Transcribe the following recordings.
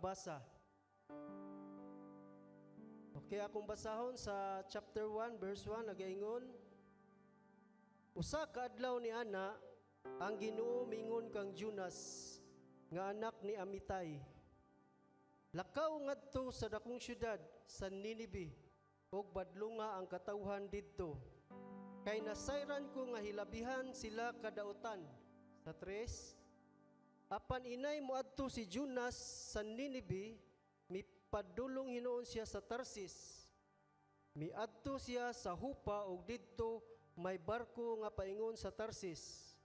makabasa. Okay, akong basahon sa chapter 1, verse 1, nagaingon, usa ka adlaw ni ana, ang Ginoo mingon kang Jonas, nga anak ni Amitay. Lakaw ngadto sa dakong syudad sa Ninibe, ug badlunga ang katawhan didto. Kay nasayran ko nga hilabihan sila kadautan. Sa 3, apan inay moadto si Jonas sa Ninibe, mipadulong hinuon siya sa Tarsis. Miadto siya sa Hupa ug didto may barko nga paingon sa Tarsis.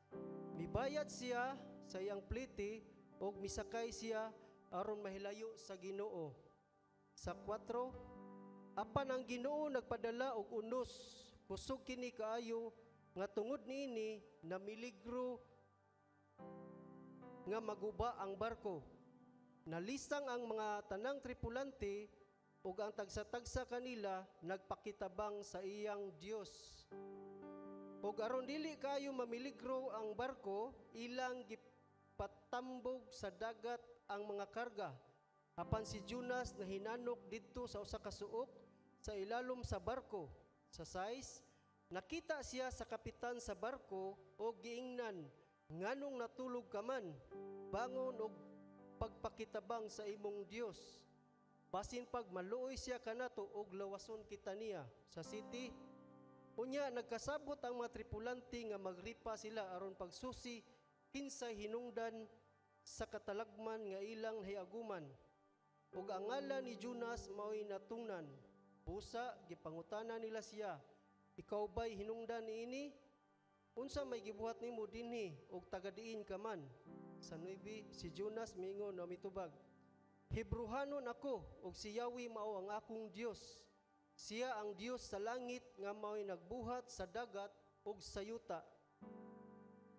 Mibayad siya sa iyang pliti ug misakay siya aron mahilayo sa Ginoo. Sa 4, apan ang Ginoo nagpadala og unos, kusog kini kaayo nga tungod niini namiligro nga maguba ang barko. Nalisang ang mga tanang tripulante ug ang tagsa-tagsa kanila nagpakitabang sa iyang Dios. Ug aron dili kayo mamiligro ang barko, ilang gipatambog sa dagat ang mga karga. Apan si Jonas nahinanok didto sa usa ka suok sa ilalom sa barko. Sa 6, nakita siya sa kapitan sa barko o giingnan, nganong natulog ka man, bangon og pagpakitabang sa imong Dios. Basin pag maluoy siya kanato og lawason kita niya. Sa 7, unya nagkasabot ang mga tripulante nga magripa sila aron pagsusi kinsay hinungdan sa katalagman nga ilang hiaguman. Ug ang ngalan ni Jonas mao'y natungnan. Busa gipangutana nila siya, ikaw ba'y hinungdan niini? Unsa may gibuhat nimo dinhi ug tagadiin ka man? Sa 9, si Jonas miingon na mitubag, Hebruhanon ako ug si Yahweh mao ang akong Dios. Siya ang Dios sa langit nga mao'y nagbuhat sa dagat ug sa yuta.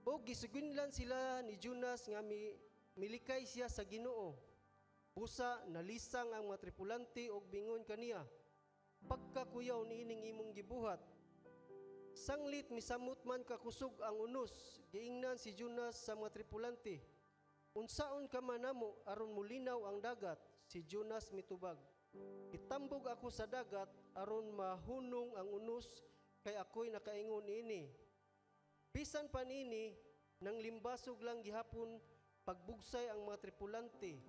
Ug gisuginlan sila ni Jonas nga milikay siya sa Ginoo. Busa nalisang ang mga tripulante ug bingon kaniya, pagkakuyaw niining imong gibuhat. Sanglit misamot man kakusog ang unos, giingnan si Jonas sa mga tripulante, unsaon ka man namo aron mulinaw ang dagat? Si Jonas mitubag, itambog ako sa dagat aron mahunong ang unos, kay ako'y nakaingon niini. Bisan pa niini, nang limbasog lang gihapon pagbugsay ang mga tripulante,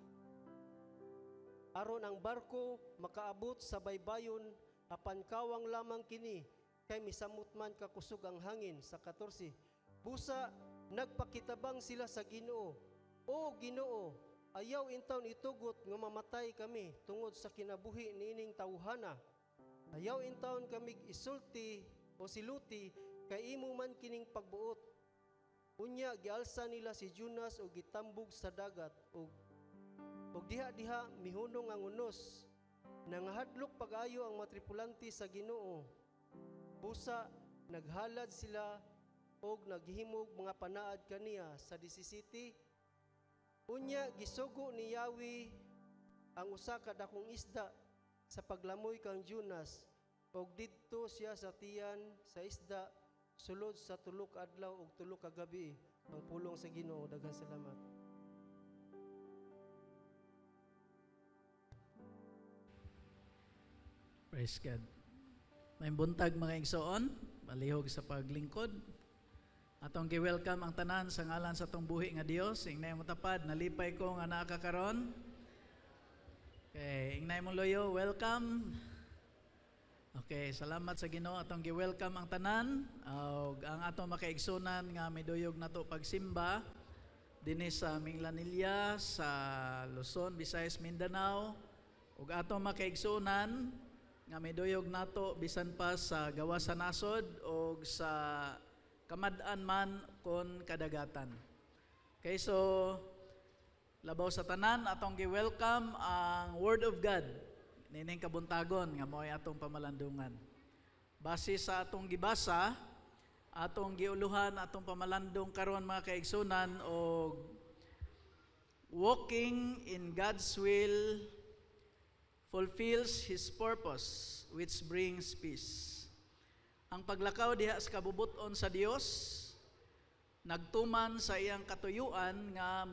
aron ang barko makaabot sa baybayon, apan kawang lamang kini, kay misamot man kakusog ang hangin. Sa 14, busa nagpakitabang sila sa Ginoo, o Ginoo, ayaw intawon itugot nga mamatay kami tungod sa kinabuhi niining tawhana. Ayaw intawon kami isulti o siluti, kay imo man kining pagbuot. Unya gialsa nila si Jonas o gitambog sa dagat, ug diha-diha mihunong ang unos. Nangahadlok pag-ayo ang mga tripulante sa Ginoo. Busa naghalad sila og naghimog mga panaad kaniya. Sa 17, unya gisugo ni Yahweh ang usa ka dakong isda sa paglamoy kang Jonas, og didto siya sa tiyan sa isda sulod sa 3 adlaw ug 3 ka gabi. Ang pulong sa Ginoo. Daghang salamat. Praise God. May buntag mga igsoon, palihog sa paglingkod. Atong gi-welcome ang tanan sa ngalan sa atong buhi nga Dios. Ingnay mo tapad, nalipay ko nga naa ka karon. Okay, ingnay mo loyo, welcome. Okay, salamat sa Ginoo. Atong gi-welcome ang tanan. Ang atong makaigsunan nga miduyog nato pagsimba dinhi sa Minglanilla, sa Luzon, Visayas, Mindanao. Ug atong makaigsunan nga miduyog nato bisan pa sa gawa sa nasod o sa kamad-an man kon kadagatan. Okay, so labaw sa tanan, atong gi-welcome ang Word of God nining kabuntagon nga mo'y atong pamalandungan. Base sa atong gibasa, atong giuluhan, atong pamalandong karon mga kaigsunan og walking in God's will fulfills His purpose, which brings peace. Ang paglakaw diha sa kabubuton sa Dios, nagtuman sa iyang katuyuan nga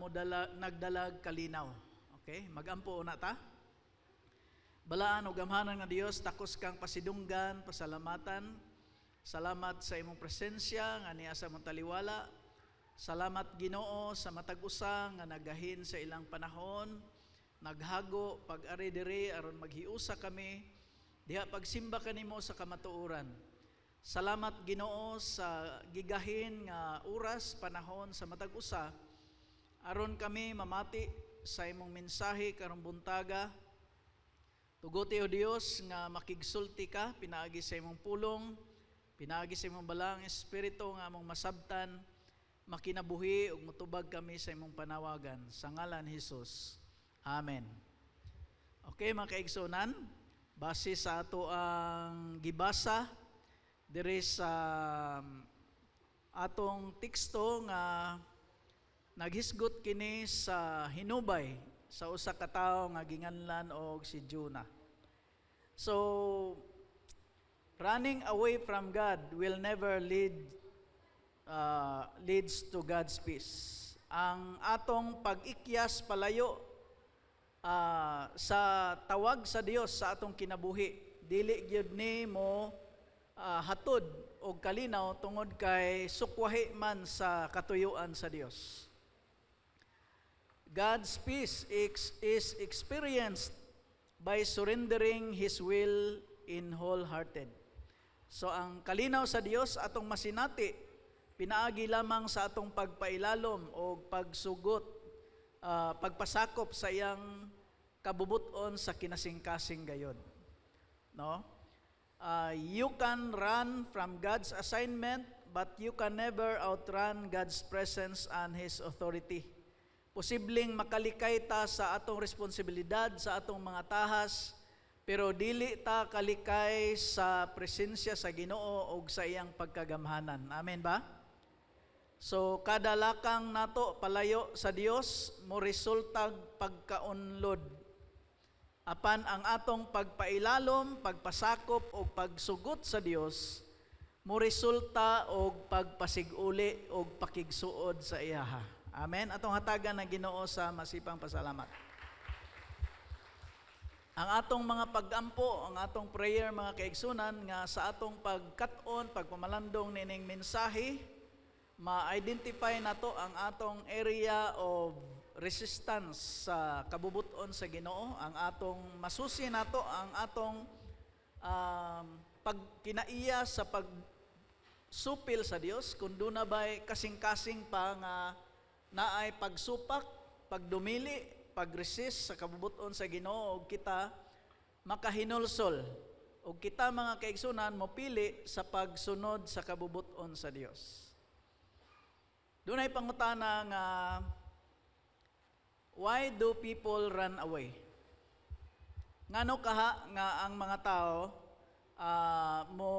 nagdalag kalinaw. Okay, magampo una ta. Balaan o gamhanan nga Dios, takos kang pasidunggan, pasalamatan. Salamat sa imong presensya nga niya sa mong taliwala. Salamat Ginoo sa matag usa nga nagahin sa ilang panahon, naghago pag-ari diri aron maghiusa kami diha pagsimba kanimo sa kamatuoran. Salamat Ginoo sa gigahin nga oras panahon sa matag usa aron kami mamati sa imong mensahe karong buntaga. Tuguti o Dios nga makigsulti ka pinaagi sa imong pulong, pinaagi sa imong balang espiritu nga among masabtan, makinabuhi ug motubag kami sa imong panawagan sa ngalan ni Hesus. Amen. Okay, mga kaigsunan, base sa ato ang gibasa diri sa atong teksto nga naghisgot kini sa hinubay sa usa ka tawo nga ginganlan og si Jonah. So, running away from God will never leads to God's peace. Ang atong pag-ikyas palayo sa tawag sa Dios sa atong kinabuhi, dili gyud ni mo hatod og kalinaw tungod kay sukwahi man sa katuyuan sa Dios. God's peace is experienced by surrendering His will in wholehearted. So ang kalinaw sa Dios atong masinati pinaagi lamang sa atong pagpailalom o pagsugot, pagpasakop sa iyang kabubuton sa kinasingkasing gayod. No? You can run from God's assignment, but you can never outrun God's presence and His authority. Posibleng makalikay ta sa atong responsibilidad, sa atong mga tahas, pero dili ta kalikay sa presensya sa Ginoo o sa iyang pagkagamhanan. Amen ba? So, kada lakang nato palayo sa Dios, mo resultag pagkaunlod. Apan ang atong pagpailalom, pagpasakop o pagsugot sa Dios, mo resulta og pagpasiguli o pakigsuod sa iyaha. Amen. Atong hatagan ng Ginoo sa masipang pasalamat. Ang atong mga pag-ampo, ang atong prayer mga kaigsunan nga sa atong pagkat-on, pagpamalandong nining mensahe, ma-identify nato ang atong area of resistance sa kabubuton sa Ginoo, ang atong masusi nato ang atong pagkinaiya sa pagsupil sa Dios, kung doon na ba'y kasing-kasing pa nga naay pagsupak, pagdumili, pag-resist sa kabubuton sa Ginoo, og kita makahinulsol, og kita mga kaigsunan mopili sa pagsunod sa kabubuton sa Dios. Doon ay pangutana nga, why do people run away? Ngano kaha nga ang mga tao mo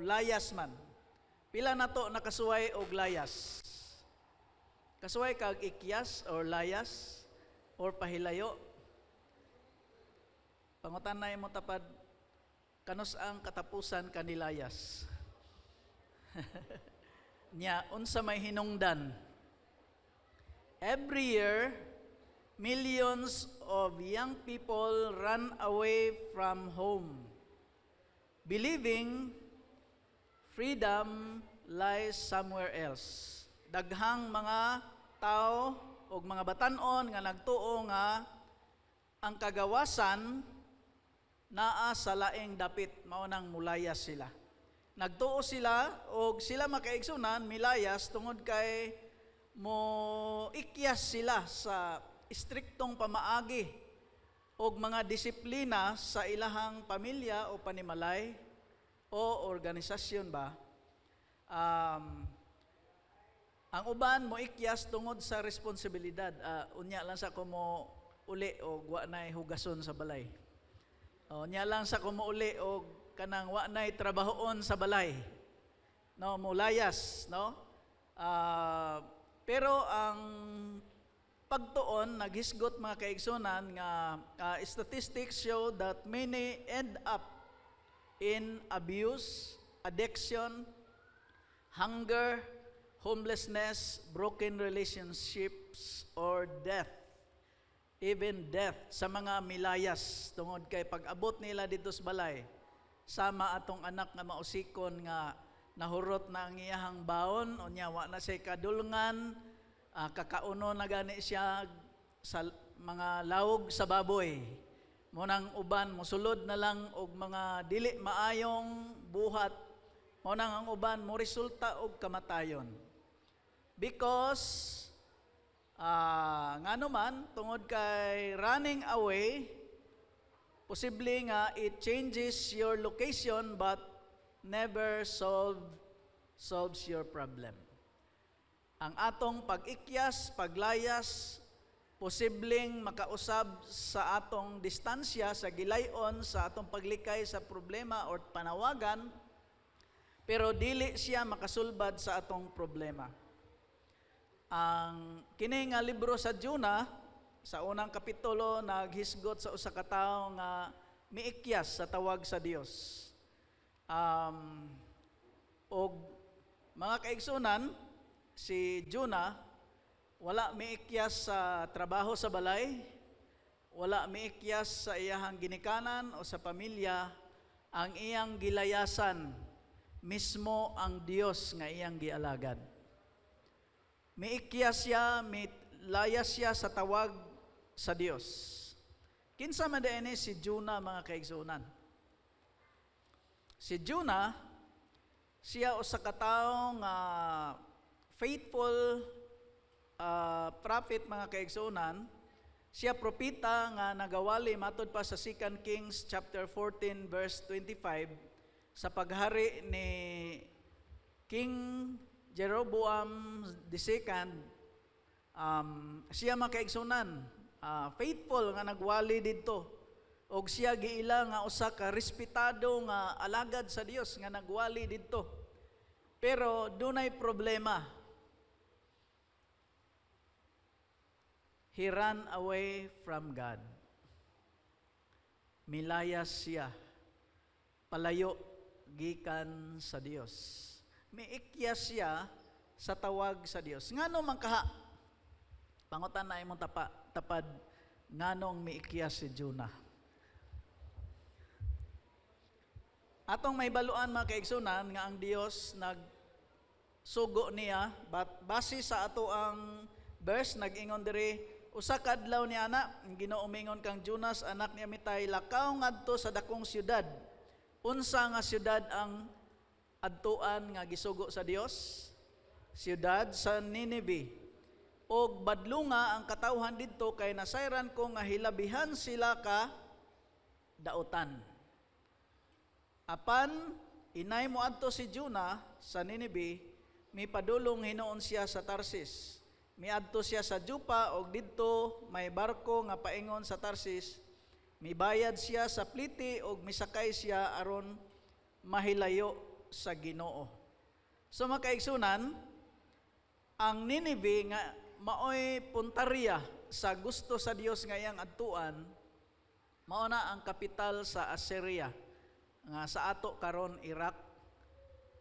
layas man? Pila na to nakasuway og layas? Kasuway kag ikyas or layas or pahilayo? Pangutanay mo tapad, kanus ang katapusan kanilayas? Nya, unsa may hinungdan? Every year, millions of young people run away from home, believing freedom lies somewhere else. Daghang mga tao o mga batan-on nga nagtuo nga ang kagawasan naa sa laing dapit, maunang mulayas sila. Nagtuo sila o sila makaigsunan milayas tungod kay mo ikyas sila sa istriktong pamaagi o mga disiplina sa ilahang pamilya o panimalay o organisasyon ba. Ang uban mo ikyas tungod sa responsibilidad. Unya lang sa kumo uli o wa nay hugason sa balay. Unya lang sa kumo uli o kanang wa nay trabahoon sa balay. No, mulayas, no? Pero ang pagtuon naghisgot mga kaigsunan nga statistics show that many end up in abuse, addiction, hunger, homelessness, broken relationships, or death. even death sa mga milayas tungod kay pag-abot nila dito sa balay sama atong anak nga mausikon nga nahurot na ang iyahang baon unya wa na siya kadulngan, kakauno na gani siya sa mga lawog sa baboy. Munang uban mosulod na lang og mga dili maayong buhat, munang ang uban mo resulta og kamatayon. Because ngano man tungod kay running away, posible nga it changes your location but never solves your problem. Ang atong pag-ikyas, paglayas, posibleng makausab sa atong distansya, sa gilayon, sa atong paglikay sa problema or panawagan, pero dili siya makasulbad sa atong problema. Ang kini nga libro sa Jonah, sa unang kapitulo, naghisgot sa usa ka tawo nga miikyas sa tawag sa Dios. Og mga kaigsunan, si Jonah wala miikyas sa trabaho sa balay, wala miikyas sa iyahang ginikanan o sa pamilya. Ang iyang gilayasan mismo ang Dios nga iyang gialagad. Miikyas siya, layas siya sa tawag sa Dios. Kinsa man diini si Jonah, mga kaigsunan? Si Jonah, siya usa ka tawo nga faithful prophet, mga kaigsunan. Siya propeta nga nagawali matud pa sa 2 Kings chapter 14 verse 25 sa paghari ni King Jeroboam II. Siya mga kaigsunan, faithful nga nagwali didto, og siya giila nga usa ka respetado nga alagad sa Dios nga nagwali didto. Pero dunay problema. He ran away from God. Milayas siya, palayo gikan sa Dios. Miikyas siya sa tawag sa Dios. Ngano man kaha? Pangutan na imong tapad, nganong miikyas si Jonah? Atong may baluan, mga kaigsunan, nga ang Dios nagsugo niya, but base sa ato ang verse, nag-ingon diri, usa ka adlaw ni ana, Ginoo mingon kang Jonas, anak ni Amitay, lakaw ngadto sa dakong syudad. Unsa nga syudad ang adtuan nga gisugo sa Dios? Syudad sa Nineveh. Og badlunga ang katawhan didto kay nasayran ko nga hilabihan sila ka dautan. Apan inay mo adto si Jonah sa Nineveh, mipadulong hinuon siya sa Tarsis. Miadto siya sa Joppa og didto may barko nga paingon sa Tarsis. Mibayad siya sa pliti og misakay siya aron mahilayo sa Ginoo. So mga kaigsunan, ang Nineveh nga maoy puntarya sa gusto sa Dios nga iyang adtuan, mao na ang kapital sa Assyria nga sa ato karon Iraq,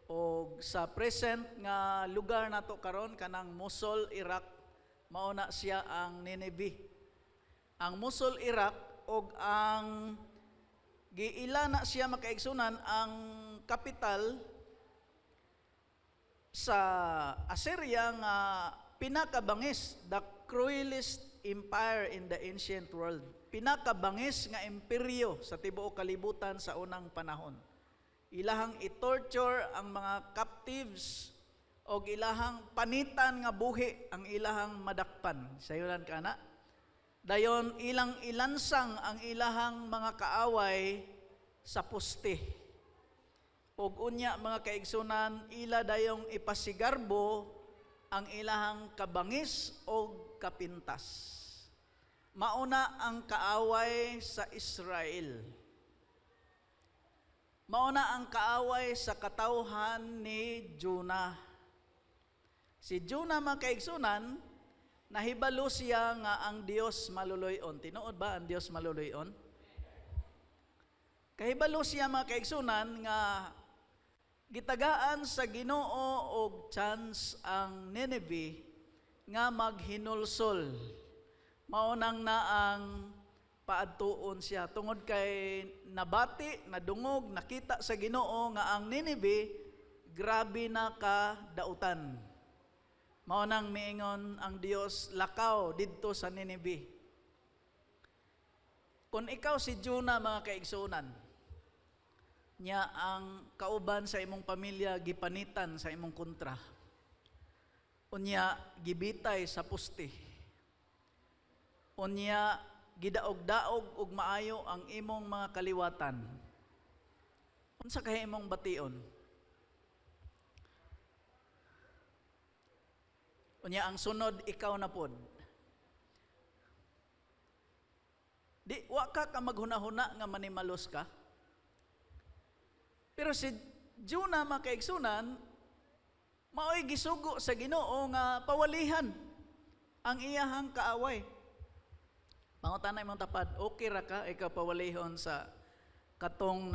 o sa present nga lugar nato karon kanang Mosul, Iraq, mao na siya ang Nineveh. Ang Mosul, Iraq, og ang giila na siya makaigsunan ang kapital sa Assyria nga pinakabangis, the cruelest empire in the ancient world. Pinakabangis nga imperyo sa tibuok kalibutan sa unang panahon. Ilahang i-torture ang mga captives o ilahang panitan nga buhi ang ilahang madakpan. Sayulan ka na. Dayon ilang ilansang ang ilahang mga kaaway sa poste. Og unya, mga kaigsunan, ila dayong ipasigarbo ang ilahang kabangis o kapintas. Mauna ang kaaway sa Israel. Mauna ang kaaway sa katawhan ni Jonah. Si Jonah, mga kaigsunan, nahibalo siya nga ang Dios maluluyon. Tinuod ba ang Dios maluluyon? Kahibalo siya, mga kaigsunan, nga gitagaan sa Ginoo og chance ang Nineveh nga maghinulsol maunang na ang paadtuon siya tungod kay nabati, nadungog, nakita sa Ginoo nga ang Ninive grabe na ka dautan. Maunang miingon ang Dios, lakaw didto sa Ninive. Kung ikaw si Jonah, mga kaigsunan, niya ang kauban sa imong pamilya gipanitan sa imong kontra. Unya gibitay sa puste. Unya gidaog-daog ug maayo ang imong mga kaliwatan. Unsa kay imong bation? Unya ang sunod ikaw na pod. Di wa ka maghuna-huna nga manimalos ka. Pero si Jonah, makaigsunan, maoy gisugo sa Ginoo nga pawalihan ang iyahang kaaway. Pangutanay mong tapad, okay ra ka ikaw pawalihon sa katong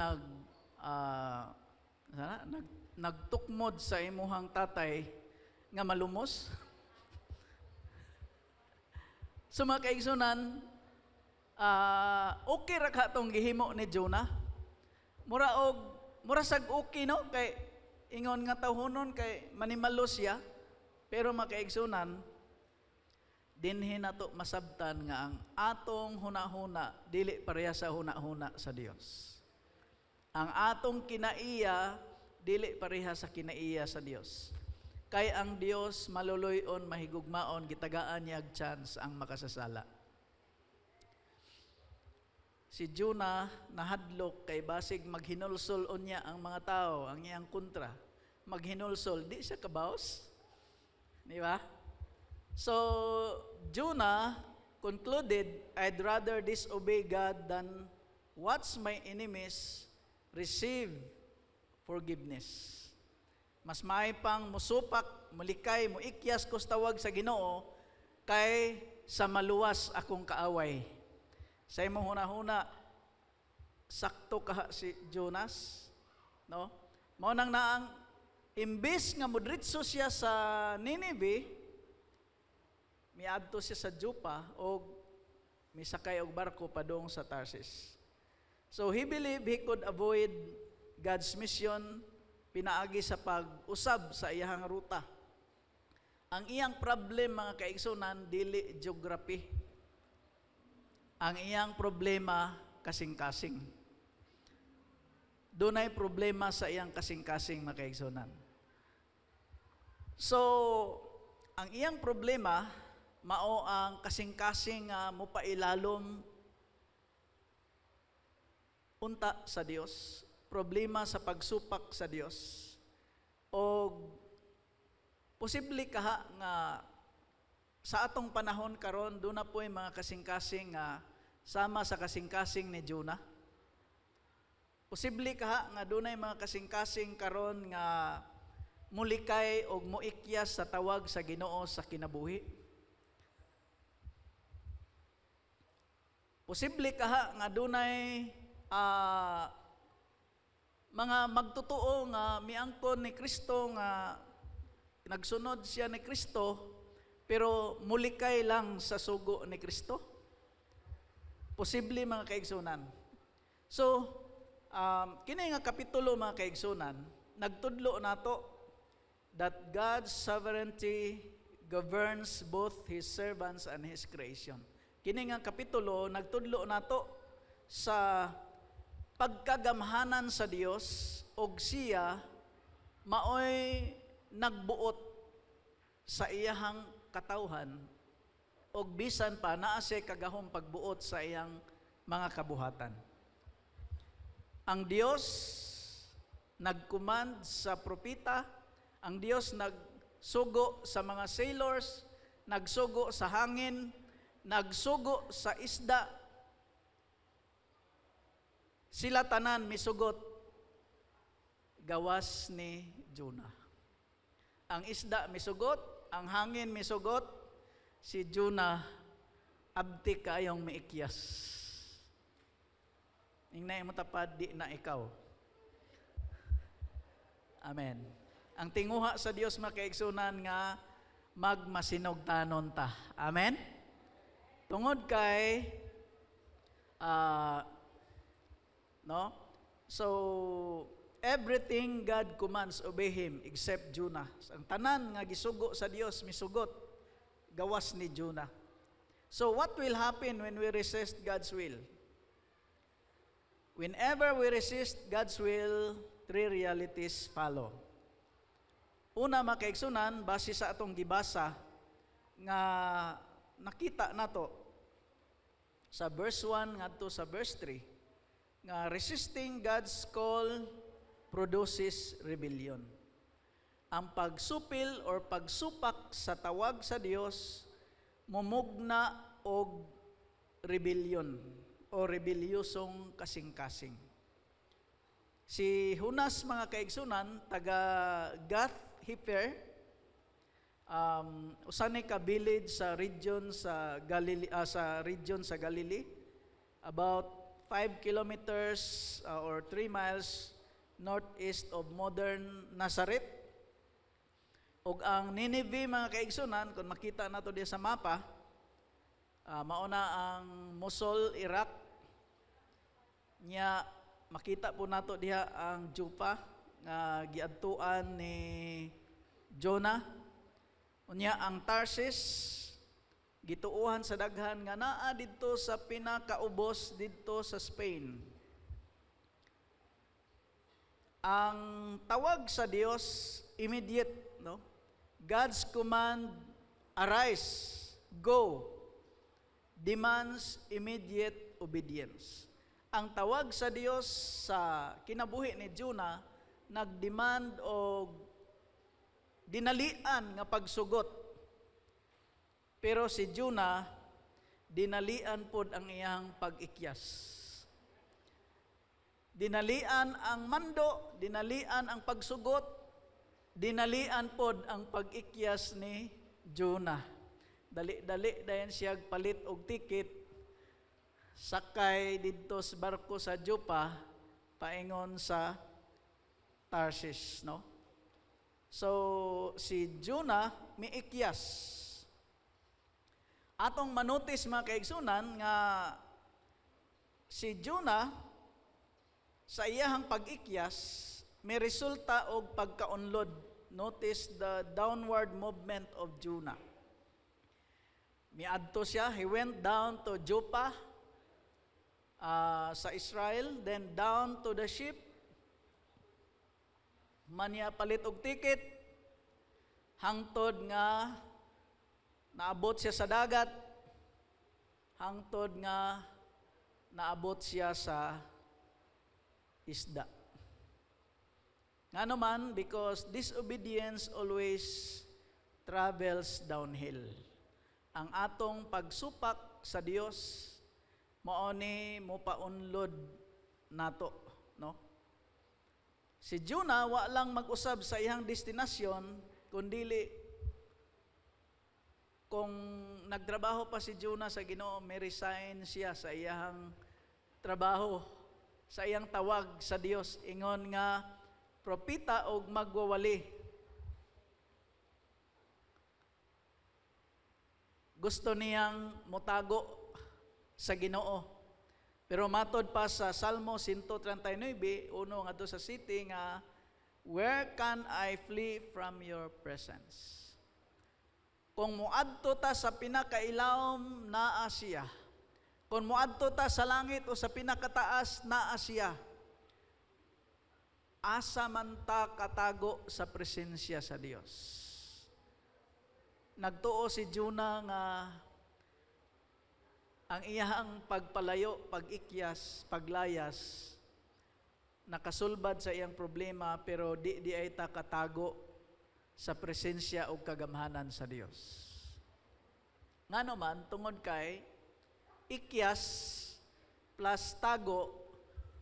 nagtukmod sa imuhang tatay nga malumos? So mga kaigsunan, okay ra ka tong gihimo ni Jonah. Mura sag okay no kay ingon nga tahonon kay manimalos siya, pero makaigsunan dinhi nato masabtan nga ang atong hunahuna dili pareha sa hunahuna sa Dios. Ang atong kinaiya dili pareha sa kinaiya sa Dios. Kay ang Dios maluluyon, mahigugmaon, gitagaan niya chance ang makasasala. Si Jonah nahadlok kay basig maghinulsol unya ang mga tao, ang iyang kontra. Maghinulsol, di siya kabaos. Di ba? So, Jonah concluded, I'd rather disobey God than watch my enemies receive forgiveness. Mas may pang musupak, mulikay, muikyas ko sa tawag sa Ginoo kay sa maluwas akong kaaway. Sa imong hunahuna, sakto ka si Jonas, no? Mao nang naang imbis nga modritso siya sa Ninive, miadto siya sa Joppa o misakay og barko padung sa Tarsis. So he believed he could avoid God's mission pinaagi sa pag-usab sa iyang ruta. Ang iyang problem, mga kaigsunan, dili geography. Ang iyang problema, kasing-kasing. Dunay problema sa iyang kasing-kasing, mga kaigsunan. So, ang iyang problema, mao ang kasing-kasing mupailalom unta sa Dios. Problema sa pagsupak sa Dios. O posible kaha nga sa atong panahon karon do na po'y mga kasing-kasing nga sama sa kasing-kasing ni Jonah. Posible kaha nga dunay mga kasing-kasing karon nga mulikay og muikyas sa tawag sa Ginoo sa kinabuhi. Posible kaha nga dunay mga magtotoo nga miangkon ni Kristo nga nagsunod siya ni Kristo pero mulikay lang sa sugo ni Kristo. Posible, mga kaigsunan. So, kini nga kapitulo, mga kaigsunan, nagtudlo nato that God's sovereignty governs both His servants and His creation. Kini nga kapitulo nagtudlo nato sa pagkagamhanan sa Dios og siya maoy nagbuot sa iyahang katawhan og bisan pa naa siya kagahom pagbuot sa iyang mga kabuhatan. Ang Dios nagcommand sa propeta, ang Dios nagsugo sa mga sailors, nagsugo sa hangin, nagsugo sa isda. Sila tanan misugot gawas ni Jonah. Ang isda misugot, ang hangin misugot, si Jonah abti kayong maikyas. Ingnay mo tapad, di na ikaw. Amen. Ang tinguha sa Dios, mga kaigsunan, nga magmasinog tanon ta. Amen? Tungod kay no? So everything God commands, obey Him except Jonah. Ang tanan nga gisugo sa Dios misugot gawas ni Jonah. So what will happen when we resist God's will? Whenever we resist God's will, three realities follow. Una, makaigsunan, base sa atong gibasa, nga nakita nato sa verse 1 ngadto sa verse 3, nga resisting God's call produces rebellion. Ang pagsupil or pagsupak sa tawag sa Dios mumugna og rebellion o rebelyosong kasing-kasing. Si Hunas, mga kaigsunan, taga Gath-Hepher, usa ni ka village sa region sa Galilee, about 5 kilometers or 3 miles northeast of modern Nazareth. Ug ang Nineveh, mga kaigsunan, kung makita nato diya sa mapa, mauna ang Mosul, Iraq. Nya makita po nato diha ang Joppa nga giadtuan ni Jonah. Unya ang Tarsis gituuhan sa daghan nga naa didto sa pinakaubos didto sa Spain. Ang tawag sa Dios immediate, no? God's command, arise, go, demands immediate obedience. Ang tawag sa Dios sa kinabuhi ni Jonah nagdemand og dinalian nga pagsugot. Pero si Jonah dinalian pod ang iyang pag-ikyas. Dinalian ang mando, dinalian ang pagsugot, dinalian pod ang pag-ikyas ni Jonah. Dali-dali dayon siya palit og ticket, sakay didto sa barko sa Joppa paingon sa Tarsis, no? So si Jonah miikyas. Atong manotis, mga kaigsunan, nga si Jonah sa iyahang pag-ikyas may resulta og pagkaunlod. Notice the downward movement of Jonah. Miadto siya, he went down to Joppa sa Israel, then down to the ship. Manya palit og ticket, hangtod nga naabot siya sa dagat, hangtod nga naabot siya sa isda. Nga naman, because disobedience always travels downhill. Ang atong pagsupak sa Dios mao ni mopaunlod nato, no? Si Jonah wa lang mag-usab sa iyang destinasyon, kundili kung nagtrabaho pa si Jonah sa Ginoo, may resign siya sa iyang trabaho, sa iyang tawag sa Dios, ingon nga propita og magwawali. Gusto niyang motago sa Ginoo. Pero matod pa sa Salmo 139, uno nga to sa city nga, where can I flee from your presence? Kung muadto ta sa pinakailawom, naa siya. Kung muadto ta sa langit o sa pinakataas, naa siya. Asa man ta katago sa presensya sa Dios. Nagtuo si Jonah nga ang iyang pagpalayo, pag-ikyas, paglayas, nakasulbad sa iyang problema, pero di ay ta katago sa presensya o kagamhanan sa Dios. Nga naman, tungod kay ikyas plus tago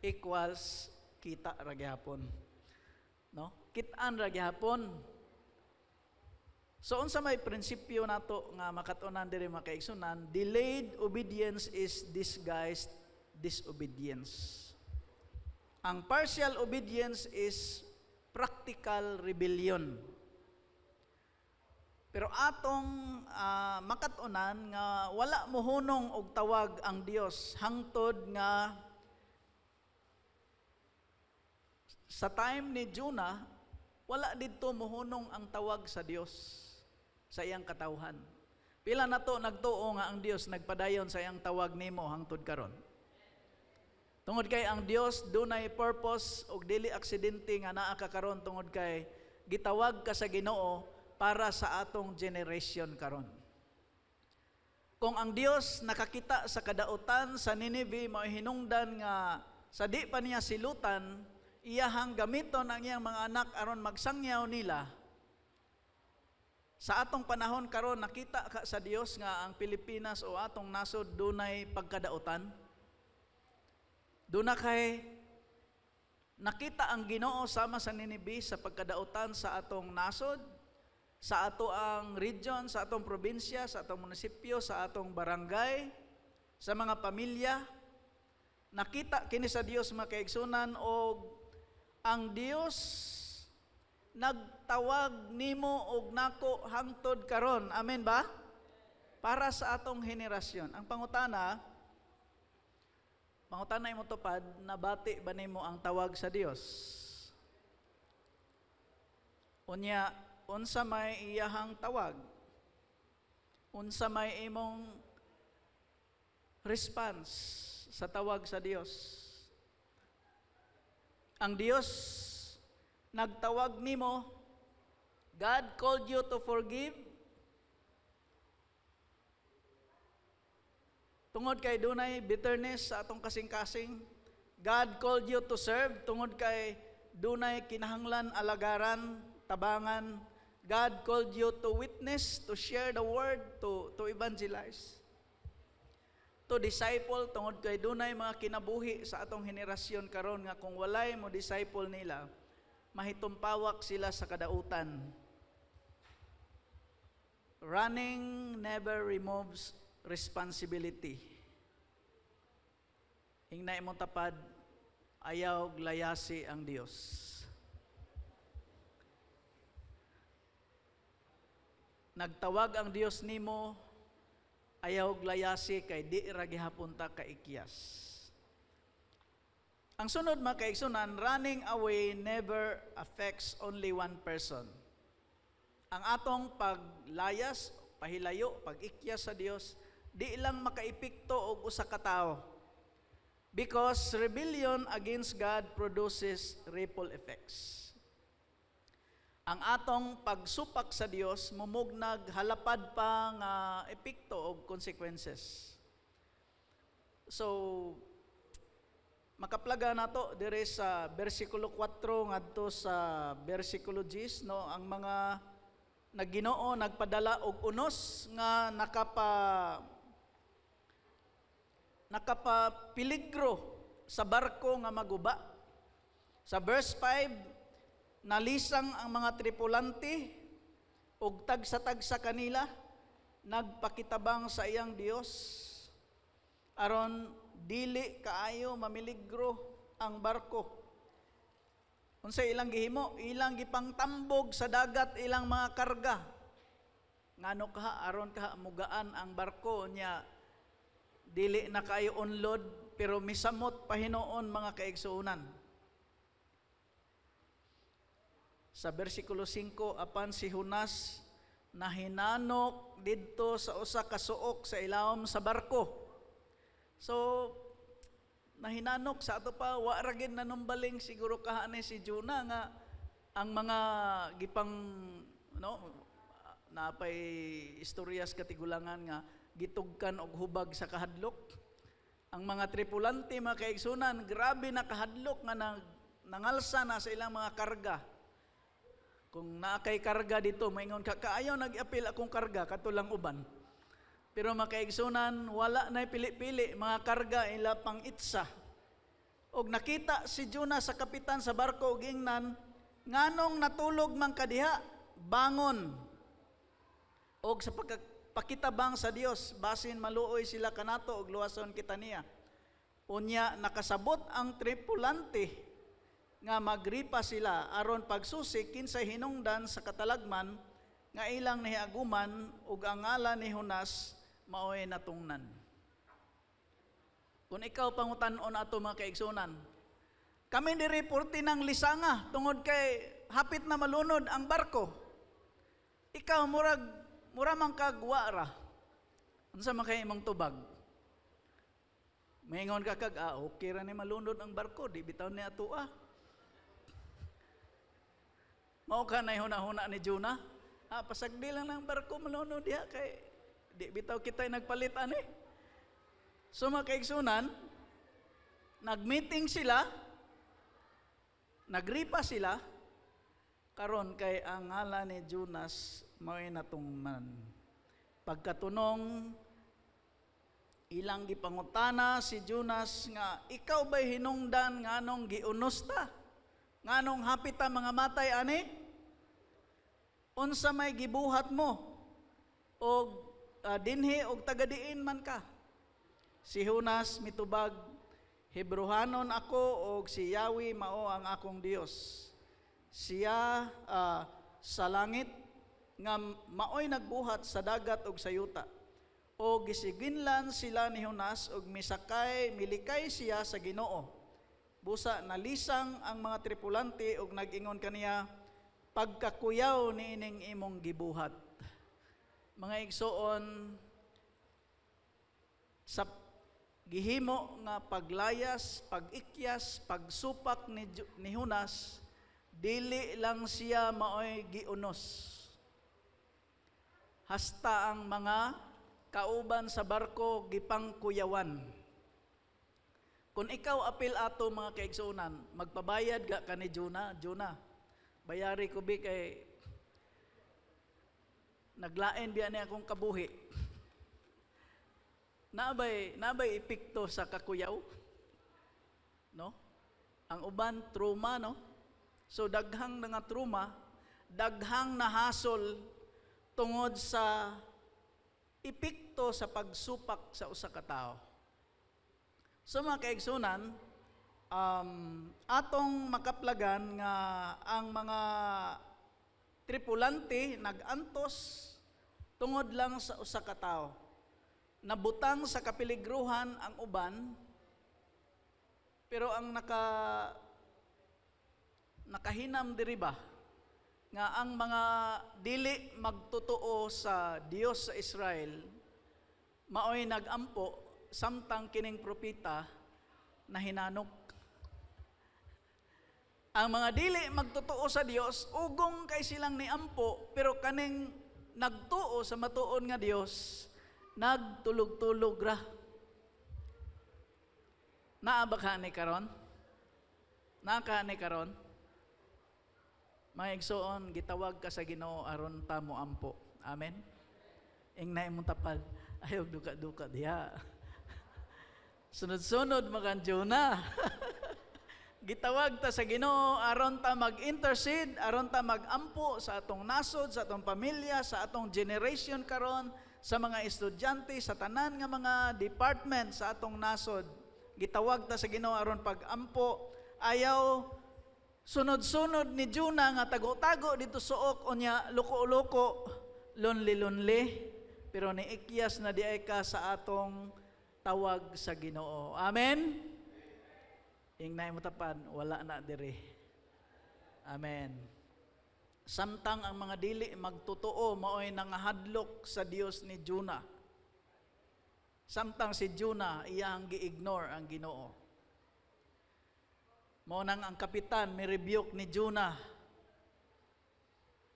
equals kita ra gyapon. No? Kitaan ra gyapon. So unsa may prinsipyo nato nga makatunan diri mga kaigsunan, delayed obedience is disguised disobedience. Ang partial obedience is practical rebellion. Pero atong makatunan nga wala mohunong og tawag ang Dios hangtod nga sa time ni Jonah wala didto mohunong ang tawag sa Dios sa iyang katawhan. Pila nato nagtuo nga ang Dios nagpadayon sa iyang tawag nimo hangtod karon. Tungod kay ang Dios dunay purpose ug dili aksidente nga naa ka karon tungod kay gitawag ka sa Ginoo para sa atong generation karon. Kung ang Dios nakakita sa kadautan sa Nineveh mao hinungdan nga sa di pa niya silutan, iyahang gamiton ang iyang mga anak aron magsangyaw nila. Sa atong panahon karon nakita ka sa Dios nga ang Pilipinas o atong nasod dunay pagkadautan. Duna kay nakita ang Ginoo sama sa Nineveh sa pagkadautan sa atong nasod, sa ato ang region, sa atong probinsya, sa atong munisipyo, sa atong barangay, sa mga pamilya. Nakita kini sa Dios mga kaigsunan og ang Dios nagtawag nimo og nako hangtod karon. Amen ba? Para sa atong henerasyon. Ang pangutana imo tupad, nabati ba nimo ang tawag sa Dios? Unya, unsa may iyahang tawag? Unsa may imong response sa tawag sa Dios? Ang Dios nagtawag nimo, God called you to forgive. Tungod kay dunay bitterness sa atong kasing-kasing. God called you to serve. Tungod kay dunay kinahanglan alagaran, tabangan. God called you to witness, to share the word, to evangelize. To disciple, tungod kay dunay mga kinabuhi sa atong henerasyon karon nga kung walay mo disciple nila, mahitumpawak sila sa kadautan. Running never removes responsibility. Hingnay mo tapad, ayaw layasi ang Dios. Nagtawag ang Dios nimo, ayaw layasi kay di ra gihapon ta kaikyas. Ang sunod mga kaigsunan, running away never affects only one person. Ang atong paglayas, pahilayo, pag-ikyas sa Dios, di lang makaipikto og usa ka tawo. Because rebellion against God produces ripple effects. Ang atong pagsupak sa Dios mumugnag halapad pa nga epekto o consequences. So makaplaga nato dire sa bersikulo 4 ngadto sa bersikulo 10 no, ang mga nagginoo nagpadala og unos nga nakapapiligro sa barko nga maguba. Sa verse 5, nalisang ang mga tripulante ug tagsa-tagsa kanila nagpakitabang sa iyang Dios aron dili kaayo mamiligro ang barko. Unsay ilang gihimo? Ilang gipangtambog sa dagat ilang mga karga. Ngano kaha aron kaha mugaan ang barko niya dili na kaayo unload pero misamot pahinoon mga kaigsuunan. Sa bersikulo 5, apan si Jonas nahinanok didto sa usa ka suok sa ilawom sa barko. So nahinanok sa ato pa wa ra gid nanumbaling siguro kahani si Jonah nga ang mga gipang napay istoryas katigulangan nga gitugkan og hubag sa kahadlok. Ang mga tripulante mga kaigsunan grabe na kahadlok nga nangalsa na sa ilang mga karga. Kung naakay karga dito, maingon ka, kaayaw nag-apil akong karga, katulang uban. Pero makaigsunan, wala na'y pili-pili, mga karga ila pang itsa. Og nakita si Jonah sa kapitan sa barko, og ingnan, nganong natulog man kadiha, bangon. Og sa pakitabang sa Dios, basin maluoy sila kanato, og luwason kita niya. Unya, nakasabot ang tripulante, nga magripa sila aron pagsusi kinsay hinungdan sa katalagman nga ilang nihiaguman ug ang ngalan ni Jonas maoy natungnan. Kung ikaw pangutan-on ato mga kaigsunan, kami diri porti ng lisanga tungod kay hapit na malunod ang barko. Ikaw mura man kagwara. Unsa man kay imong tubag? Maingon ka kag okay ra ni malunod ang barko, di bitaw ni ato Mao ka na huna-huna ni Jonah. Pasagdi lang ng barko malunod diha kay di bitaw kita'y nagpalit ani. So mga kaigsunan, nagmeeting sila, nagripa sila, karon kay ang ngalan ni Jonas mao'y natungman. Pagkatunong, ilang gipangutana si Jonas nga, ikaw ba'y hinungdan nganong giunos ta? Nganong hapit ta mga matay ani? Unsa may gibuhat mo? O dinhi og tagadiin man ka? Si Jonas mitubag, Hebrohanon ako og si Yahweh mao ang akong Dios. Siya sa langit nga maoy nagbuhat sa dagat ug sa yuta. O gisiginlan sila ni Jonas ug milikay siya sa Ginoo. Busa nalisang ang mga tripulante ug nag-ingon kaniya, pagkakuyaw niining imong gibuhat. Mga igsoon, sa gihimo nga paglayas, pag-ikyas, pagsupak ni Jonas, dili lang siya maoy giunos. Hasta ang mga kauban sa barko gipangkuyawan. Kung ikaw apil ato mga kaigsunan, magpabayad ka ni Jonah, bayari ko bi kay naglain biya ni akong kabuhi. Nabay epekto sa kakuyaw? No? Ang uban trauma, no? So daghang nga trauma, daghang nahasol tungod sa epekto sa pagsupak sa usa ka tawo. So mga kaigsunan, atong makaplagan nga ang mga tripulante nagantos tungod lang sa usa ka tawo. Nabutang sa kapiligruhan ang uban, pero ang nakahinam diri ba nga ang mga dili magtotoo sa Dios sa Israel maoy nagampo samtang kining propeta na hinanok. Ang mga dili magtotoo sa Dios ugong kay silang niampo, pero kaning nagtuo sa matuon nga Dios nagtulog-tulog ra. Naabaka ni karon? Naka ni karon? Mga igsoon, gitawag ka sa Ginoo aron ta mo ampo. Amen. Ingnay mong tapad, ayaw duka-duka diha. Sunod-sunod makan Jonah. Gitawag ta sa Ginoo aron ta mag-intercede, aron ta mag-ampo sa atong nasod, sa atong pamilya, sa atong generation karon, sa mga estudyante, sa tanan nga mga department sa atong nasod. Gitawag ta sa Ginoo aron pag-ampo. Ayaw sunod-sunod ni Jonah nga tago-tago dito suok unya luko-luko, lonely, pero niikyas na diay ka sa atong tawag sa Ginoo. Amen. Ingnay mo tapan, wala na diri. Amen. Samtang ang mga dili magtotoo maoy nangahadlok sa Dios ni Jonah. Samtang si Jonah iyang gi-ignore ang Ginoo. Mao nang ang kapitan mi-rebuke ni Jonah.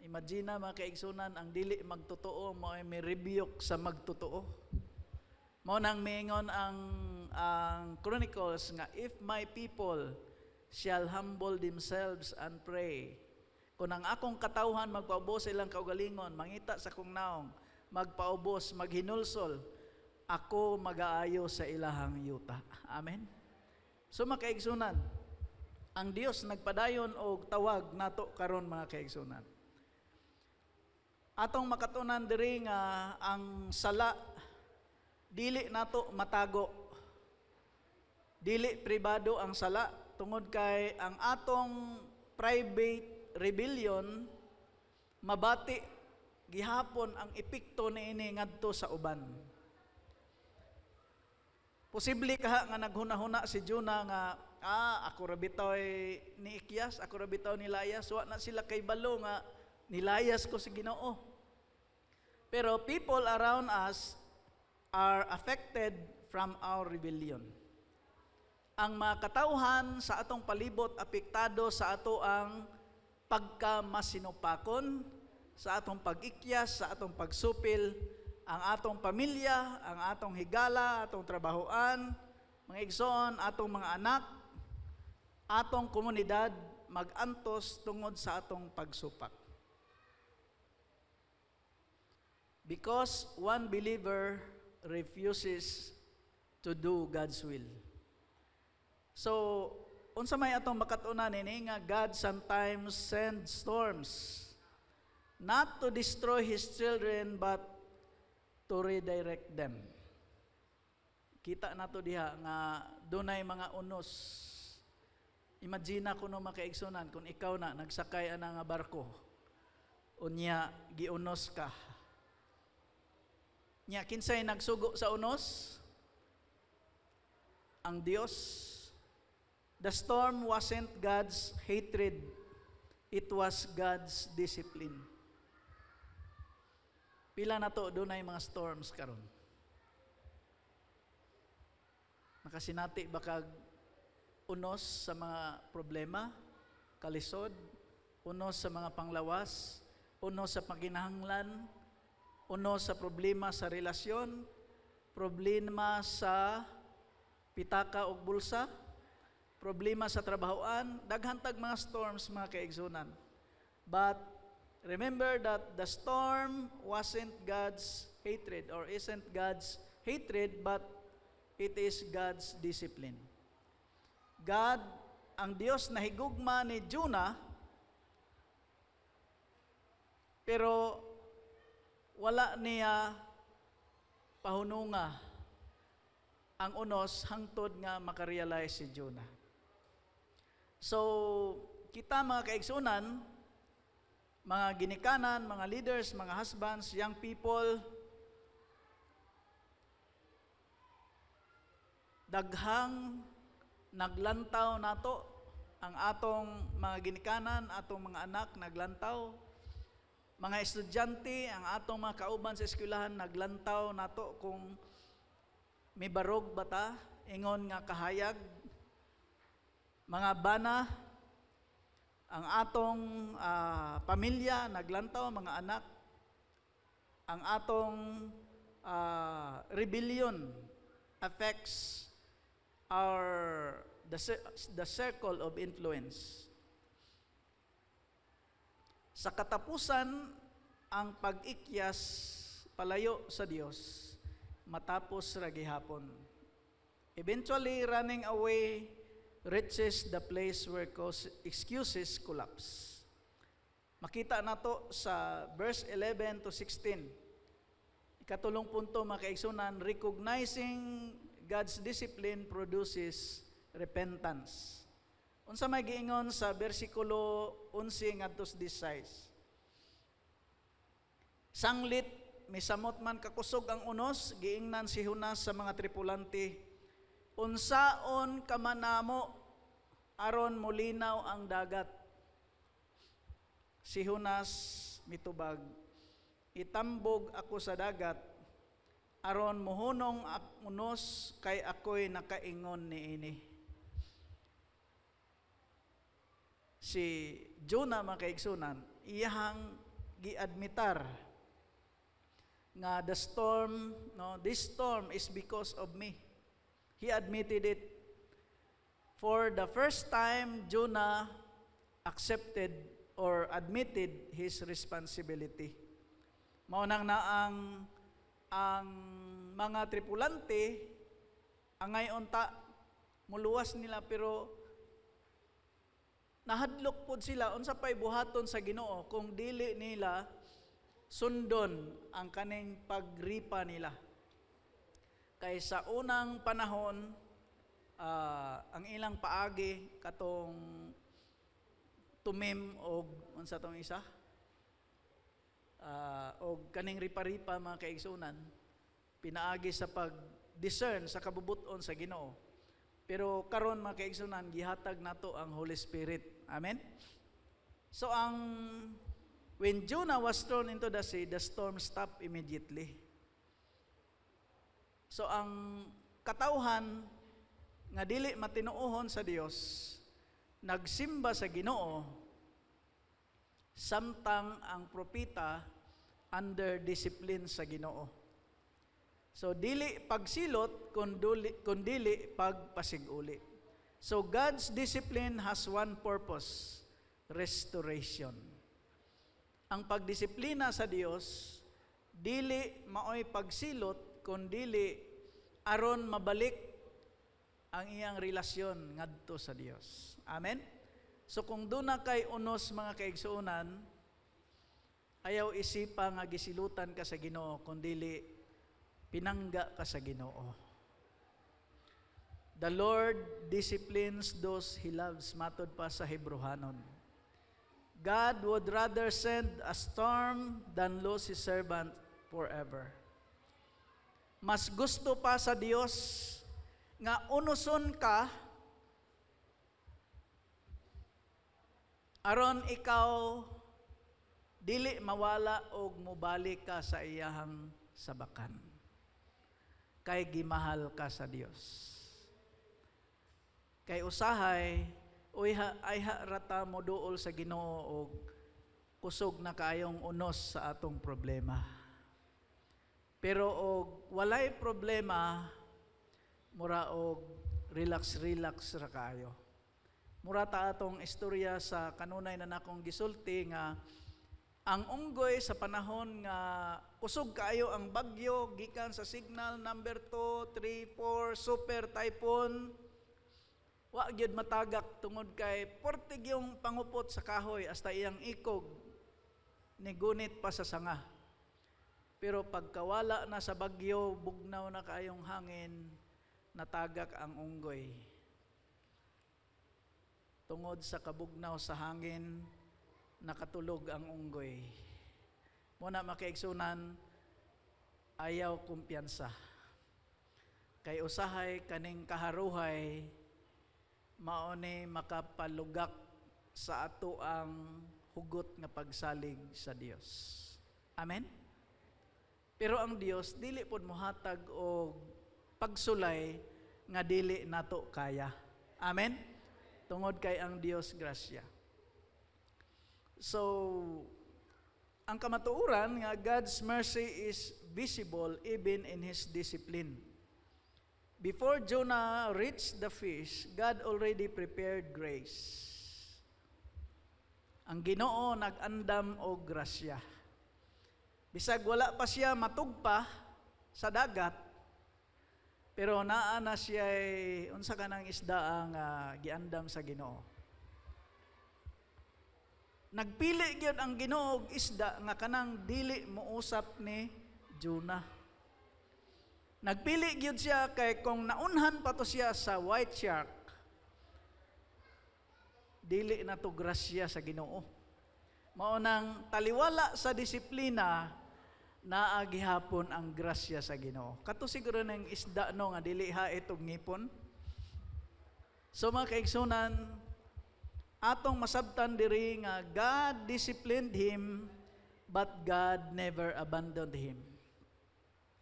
Imagine mga kaigsunan, ang dili magtotoo maoy mi-rebuke sa magtotoo. Mao nang miingon ang Chronicles nga, if my people shall humble themselves and pray. Kung ang akong katawhan magpaubos ilang kaugalingon, mangita sa kong naong, magpaubos, maghinulsol, ako mag-aayo sa ilahang yuta. Amen. So mga kaigsunan, ang Dios nagpadayon og tawag nato karon mga kaigsunan. Atong makatunan diri nga ang sala dili nato matago. Dili pribado ang sala tungod kay ang atong private rebellion mabati gihapon ang epekto niini ngadto sa uban. Posible kaha nga naghuna-huna si Jonah nga, ako ra bitaw ni Ikyas, ako ra bitaw ni Layas, wa na sila kay balo nga nilayas ko si Ginoo. Pero people around us are affected from our rebellion. Ang mga katawhan sa atong palibot apektado sa ato ang pagkamasinupakon, sa atong pag-ikyas, sa atong pagsupil, ang atong pamilya, ang atong higala, atong trabahoan, mga igsoon, atong mga anak, atong komunidad, mag-antos tungod sa atong pagsupak. Because one believer refuses to do God's will. So, unsa may atong makatunan ini nga God sometimes sends storms not to destroy His children but to redirect them. Kita nato diha nga dunay mga unos. Imagine ko no makaigsunan kung ikaw na nagsakay ana nga barko. Unya giunos ka. Nya kinsay nagsugo sa unos? Ang Dios. The storm wasn't God's hatred. It was God's discipline. Pila na to dunay mga storms karon. Nakasinati ba kag unos sa mga problema, kalisod, unos sa mga panglawas, unos sa pagkinahanglan, unos sa problema sa relasyon, problema sa pitaka ug bulsa, problema sa trabahoan, daghantag mga storms mga kaigsunan. But remember that the storm wasn't God's hatred or isn't God's hatred, but it is God's discipline. God, ang Dios na higugma ni Jonah, pero wala niya pahununga ang unos hangtod nga makarealize si Jonah. So, kita mga kaigsunan, mga ginikanan, mga leaders, mga husbands, young people, daghang naglantaw nato ang atong mga ginikanan, atong mga anak naglantaw, mga estudyante, ang atong mga kauban sa eskwelahan naglantaw nato kung may barog bata, ingon nga kahayag, mga bana, ang atong pamilya naglantaw, mga anak, ang atong rebellion affects the circle of influence. Sa katapusan, ang pag-ikyas palayo sa Dios matapos ra gihapon. Eventually, running away reaches the place where excuses collapse. Makita nato sa verse 11 to 16. Ikatulong punto mga kaigsunan, recognizing God's discipline produces repentance. Unsa may giingon sa bersikulo 11 ngadto 16. Sanglit misamot man kakusog ang unos, giingnan si Jonas sa mga tripulante, unsaon ka manamo aron molinaw ang dagat. Si Jonas mitubag, itambog ako sa dagat aron mohunong ang unos kay ako'y nakaingon niini. Si Jonah makaigsunan, iyang giadmitar nga this storm is because of me. He admitted it. For the first time, Jonah accepted or admitted his responsibility. Maunang na ang mga tripulante, angay unta, muluwas nila, pero nahadlok pod sila, unsa pa'y buhaton sa Ginoo kung dili nila sundon ang kaning pagripa nila. Kay sa unang panahon, ang ilang paagi katong tumim o unsa tong isa, o kaning ripa-ripa mga kaigsunan, pinaagi sa pag-discern sa kabubuton sa Ginoo. Pero karon mga kaigsunan, gihatag nato ang Holy Spirit. Amen? So when Jonah was thrown into the sea, the storm stopped immediately. So ang katawhan nga dili matinuohon sa Dios, nagsimba sa Ginoo, samtang ang propita under discipline sa Ginoo. So dili pagsilot kundi pagpasiguli. So God's discipline has one purpose, restoration. Ang pagdisiplina sa Dios dili maoy pagsilot kundi aron mabalik ang iyang relasyon ngadto sa Dios. Amen. So kung duna kay unos mga kaigsuonan, ayaw isipa nga gisilutan ka sa Ginoo kundi pinangga ka sa Ginoo. The Lord disciplines those He loves, matod pa sa Hebrehanon. God would rather send a storm than lose His servant forever. Mas gusto pa sa Dios nga unuson ka aron ikaw dili mawala og mubalik ka sa iyahang sabakan. Kay gimahal ka sa Dios. Kay usahay ay rata mo duol sa Ginoo og kusog na kaayong unos sa atong problema. Pero og walay problema, mura og relax ra kaayo. Mura ta atong istorya sa kanunay na nakong gisulti nga ang unggoy sa panahon nga kusog kaayo ang bagyo gikan sa signal number 2, 3, 4 super typhoon, wa gyud matagak tungod kay portig yung pangupot sa kahoy hasta iyang ikog nigunit pa sa sanga. Pero pagkawala na sa bagyo, bugnaw na kaayong hangin, natagak ang unggoy. Tungod sa kabugnaw sa hangin, nakatulog ang unggoy. Muna makaigsunan, ayaw kumpiyansa. Kay usahay kaning kaharuhay, mauni makapalugak sa ato ang hugot nga pagsalig sa Dios. Amen? Pero ang Dios, dili pod mohatag og pagsulay nga dili nato kaya. Amen? Tungod kay ang Dios grasya. So, ang kamatuoran nga God's mercy is visible even in His discipline. Before Jonah reached the fish, God already prepared grace. Ang Ginoo nag-andam og grasya. Bisag wala pa siya matugpa sa dagat, pero naa na siya unsa kanang isda ang giandam sa Ginoo. Nagpili gyud ang Ginoo og isda nga kanang dili mousap ni Jonah. Nagpili gyud siya kay kung naunhan pa to siya sa white shark, dili na to grasya sa Ginoo. Mao nang taliwala sa disiplina naa gihapon ang grasya sa Ginoo. Kato siguro ng isda no nga dili hait og ngipon. So mga kaigsunan, atong masabtan diri nga God disciplined him, but God never abandoned him.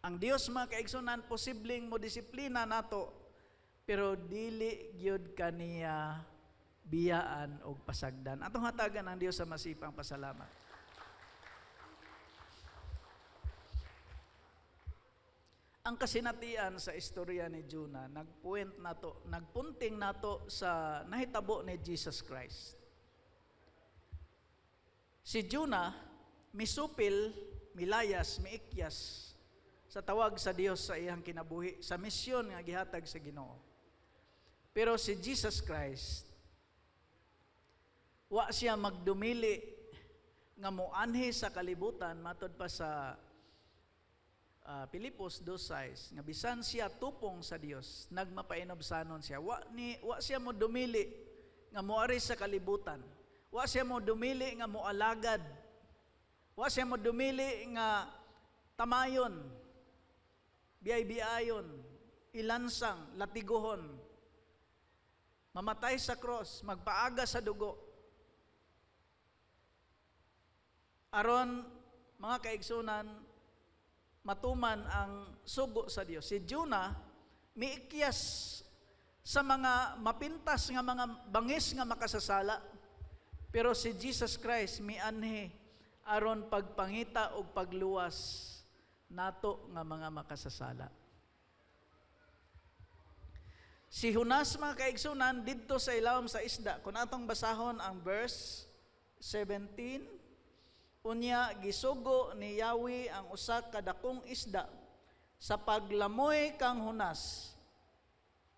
Ang Dios mga kaigsunan, posibleng mo disiplina nato, pero dili gyud kaniya biyaan og pasagdan. Atong hatagan ang Dios sa masipang pasalamat. Ang kasinatian sa istorya ni Jonah, nagpunting nato sa nahitabo ni Jesus Christ. Si Jonah, misupil, milayas, miikyas sa tawag sa Dios sa iyang kinabuhi, sa misyon nga gihatag sa Ginoo. Pero si Jesus Christ, wa siya magdumili nga moanhi sa kalibutan, matod pa sa Pilipos 2:6 nga bisan siya tupong sa Dios, nagmapainobsanon siya. Wa siya mo dumili nga moari sa kalibutan. Wa siya mo dumili nga moalagad Wa siya mo dumili nga tamayon, biyay-biyayon, ilansang, latiguhon, mamatay sa cross, magpaaga sa dugo. Aron, mga kaigsunan, matuman ang sugo sa Dios. Si Jonah, miikyas sa mga mapintas nga mga bangis nga makasasala. Pero si Jesus Christ, mianhi, aron pagpangita o pagluwas nato nga mga makasasala. Si Jonas, mga kaigsunan, didto sa ilawom sa isda. Kung atong basahon ang verse 17, unya, gisugo ni Yahweh ang usa ka dakong isda sa paglamoy kang Jonas.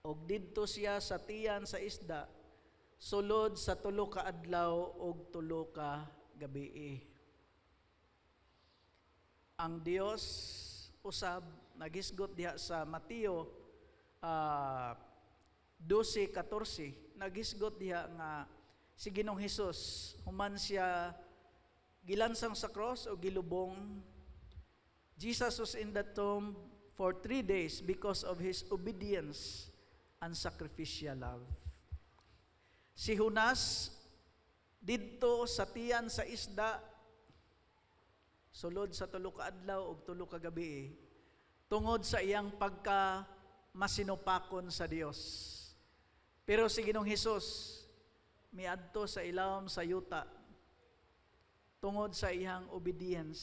Og didto siya sa tiyan sa isda, sulod sa 3 ka adlaw og 3 ka gabii. Ang Dios usab nagisgot diha sa Mateo 12:14, nagisgot diha nga si Ginoong Hesus human siya gilansang sa cross o gilubong. Jesus was in the tomb for 3 days because of his obedience and sacrificial love. Si Jonas didto sa tiyan sa isda sulod sa 3 ka adlaw ug 3 ka gabi tungod sa iyang pagka masinupakon sa Dios. Pero si Ginoong Hesus miadto sa ilawom sa yuta tungod sa iyang obedience.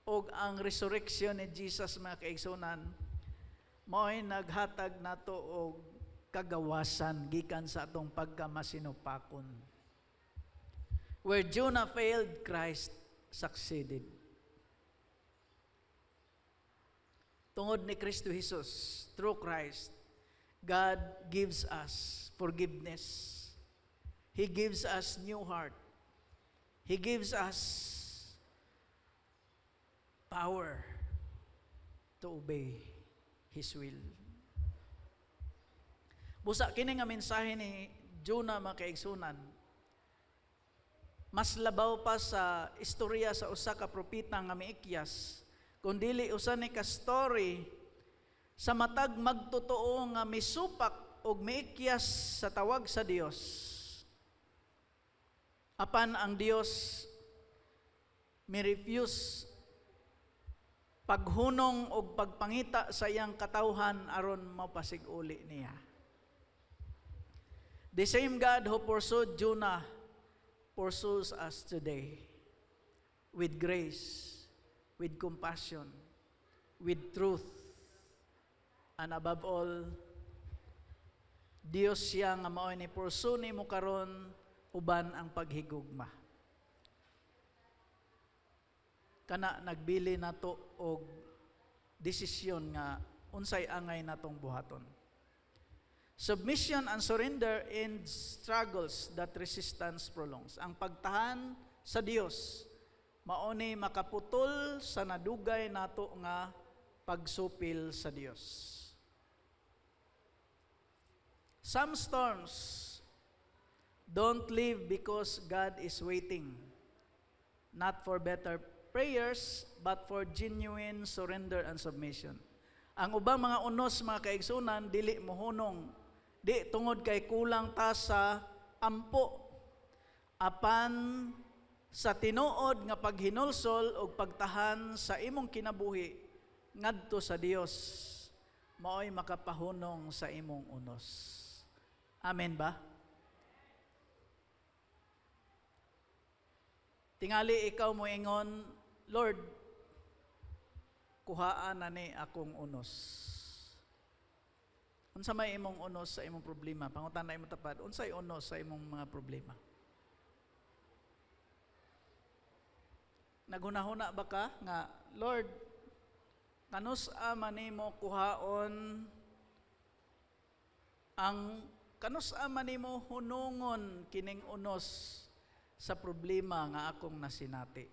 Og ang resurrection ni Jesus, mga kaigsunan, mao'y naghatag nato og kagawasan gikan sa atong pagkamasinupakon. Where Jonah failed, Christ succeeded. Tungod ni Kristo Jesus, through Christ, God gives us forgiveness. He gives us new heart. He gives us power to obey His will. Busa kini nga mensahe ni Jonah, mga kaigsunan, mas labaw pa sa istorya sa usa ka propeta nga miikyas, kundili usa ni ka story sa matag magtotoo nga misupak og miikyas sa tawag sa Dios. Apan ang Dios mi-refuse paghunong o pagpangita sa iyang katawhan aron mapasig-uli niya. The same God who pursued Jonah pursues us today with grace, with compassion, with truth, and above all, Dios siya nga mao ni pursue nimo karon uban ang paghigugma. Kana nagbili nato og desisyon nga unsay angay natong buhaton. Submission and surrender in struggles that resistance prolongs. Ang pagtahan sa Dios mao ni makaputol sa nadugay nato nga pagsupil sa Dios. Some storms don't live because God is waiting, not for better prayers, but for genuine surrender and submission. Ang ubang mga unos, mga kaigsunan, dili mohunong, di tungod kay kulang ta sa ampo, apan sa tinuod nga paghinulsol o pagtahan sa imong kinabuhi ngadto sa Dios, mao'y makapahunong sa imong unos. Amen ba? Tingali ikaw mo ingon, Lord, kuhaan na ni akong unos. Unsa may imong unos sa imong problema? Pangutan na imong tapad, unsay unos sa imong mga problema? Naghunahuna ba ka nga, Lord, kanus-a man nimo kuhaon ang kanus-a man nimo hunungon kining unos sa problema nga akong nasinati.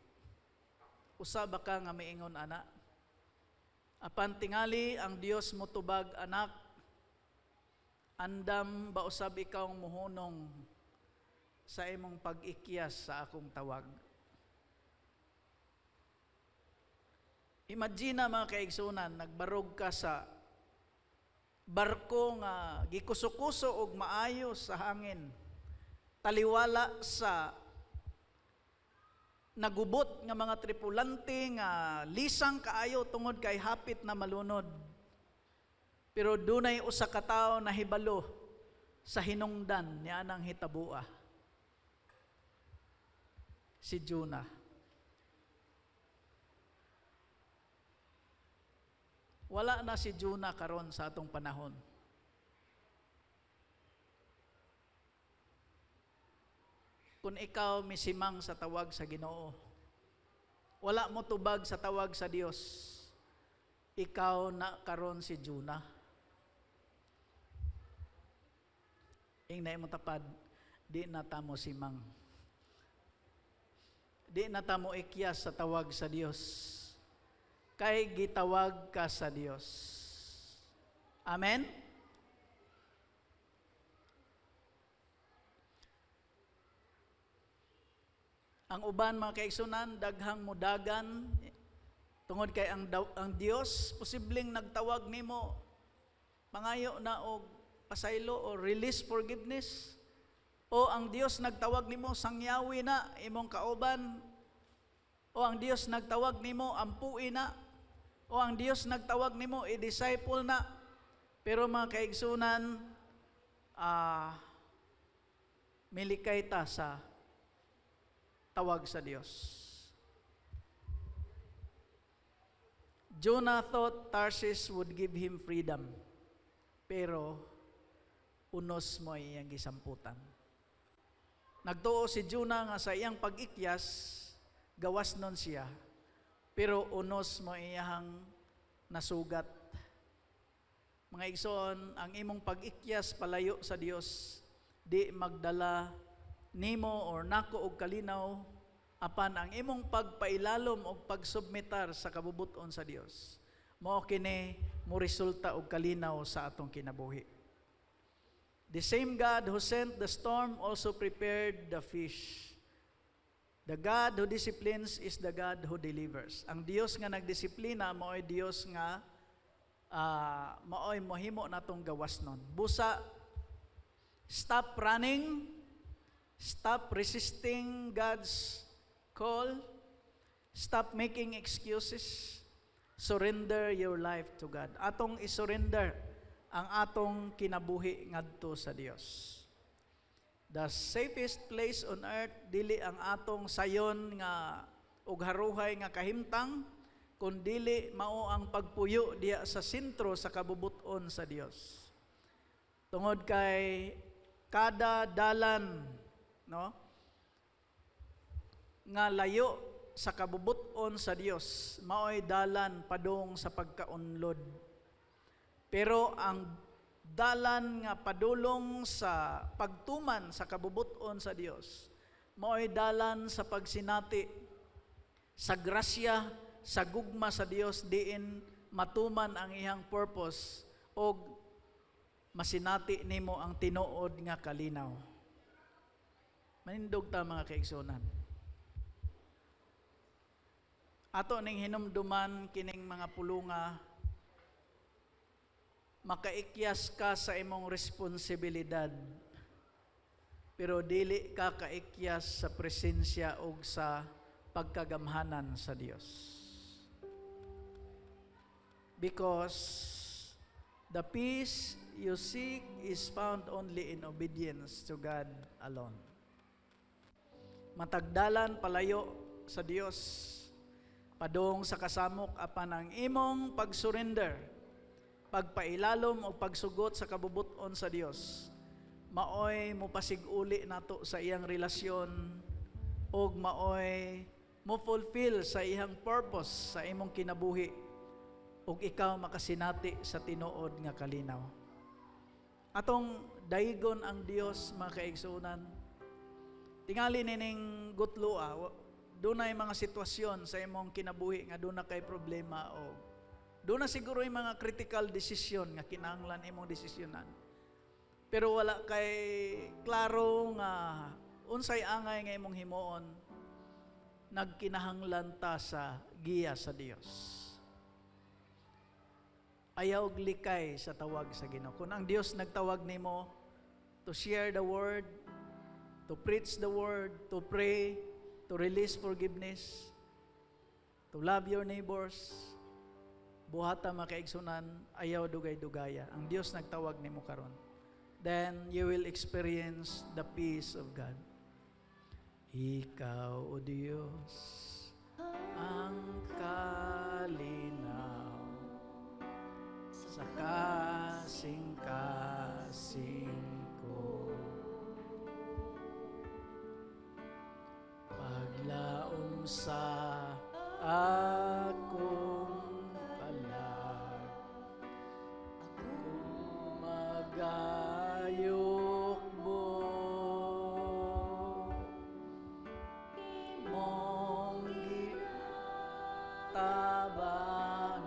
Usa ba ka nga miingon ana? Apan tingali ang Dios motubag anak, andam ba usab ikaw muhunong sa imong pag-ikyas sa akong tawag? Imagine mga kaigsunan, nagbarog ka sa barko nga gikuso-kuso og maayo sa hangin. Taliwala sa nagubot nga mga tripulante nga lisang kaayo tungod kay hapit na malunod. Pero dunay usa ka tawo na hibalo sa hinungdan niya nang hitabua. Si Jonah. Wala na si Jonah karon sa atong panahon. Kung ikaw misimang sa tawag sa Ginoo, wala mo tubag sa tawag sa Dios, ikaw na karon si Jonah. Ingna mo tapad, di na tamo simang. Di na tamo ikyas sa tawag sa Dios. Kay gitawag ka sa Dios. Amen? Ang uban mga kaigsunan, daghang mudagan, tungod kay ang Dios, posibleng nagtawag nimo, pangayo na og pasaylo o release forgiveness, o ang Dios nagtawag nimo, sangyawi na imong kauban, o ang Dios nagtawag nimo, ampuin na, o ang Dios nagtawag nimo, i-disciple na. Pero mga kaigsunan, milikay ta sa tawag sa Dios. Jonah thought Tarshish would give him freedom, pero unos mo iyang gisamputan. Nagtuo si Jonah nga sa iyang pag-ikyas, gawas nun siya, pero unos mo iyang nasugat. Mga igsoon, ang imong pag-ikyas palayo sa Dios, di magdala nimo or nako og kalinaw, apan ang imong pagpailalom og pagsubmitar sa kabubuton sa Dios, mao kini mo resulta og kalinaw sa atong kinabuhi. The same God who sent the storm also prepared the fish. The God who disciplines is the God who delivers. Ang Dios nga nagdisiplina mao'y Dios nga mao'y mohimo natong gawas nun. Busa, stop running, stop resisting God's call, stop making excuses, surrender your life to God. Atong isurrender ang atong kinabuhi ngadto sa Dios. The safest place on earth, dili ang atong sayon nga ug haruhay nga kahimtang, kun dili mao ang pagpuyo diya sa sentro sa kabubuton sa Dios. Tungod kay kada dalan, no, nga layo sa kabubuton sa Dios, mao'y dalan padung sa pagkaunlod. Pero ang dalan nga padulong sa pagtuman sa kabubuton sa Dios, mao'y dalan sa pagsinati sa grasya, sa gugma sa Dios, diin matuman ang iyang purpose o masinati nimo ang tinuod nga kalinaw. Manindog ta mga kaigsunan. Ato ning hinumduman kining mga pulunga, makaikyas ka sa imong responsibilidad, pero dili ka kaikyas sa presensya o sa pagkagamhanan sa Dios. Because the peace you seek is found only in obedience to God alone. Matagdalan palayo sa Dios, padung sa kasamok apan ang imong pag-surrender, pagpailalom o pagsugot sa kabubuton sa Dios, maoy mo pasiguli nato sa iyang relasyon o maoy mo fulfill sa iyang purpose sa imong kinabuhi ug ikaw makasinati sa tinuod nga kalinaw. Atong daigon ang Dios mga kaigsunan. Tingali nining gutlua, dunay mga sitwasyon sa imong kinabuhi nga duna kay problema o doon na siguro yung mga critical decision nga kinahanglan imong desisyonan. Pero wala kay klaro nga unsay angay nga imong himuon, nagkinahanglan ta sa giya sa Dios. ayaw og likay sa tawag sa Ginoo. Kung ang Dios nagtawag nimo to share the word, to preach the word, to pray, to release forgiveness, to love your neighbors, buhata makaigsunan, ayaw dugay-dugaya. Ang Dios nagtawag nimo karon. Then you will experience the peace of God. Ikaw, O Diyos, ang kalinaw sa kasing-kasing ko. Paglaom sa akong kalag, ako magayok mo, imong gitabangan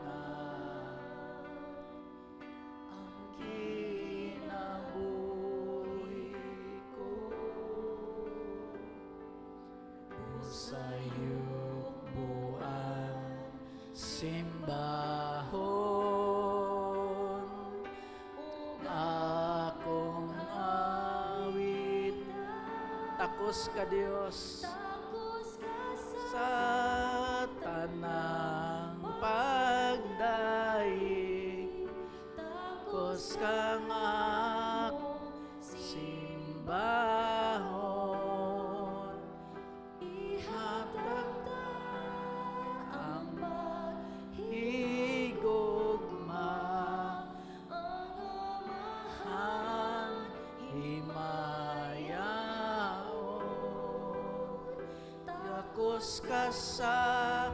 ang kinabuhi ko. Usayok buang simbahon, akong awit, takos ka Dios sa tanang pagdaig, takos kang akong simbahon, ihatag ang higugma, ang amahan himayaon, yakos ka sa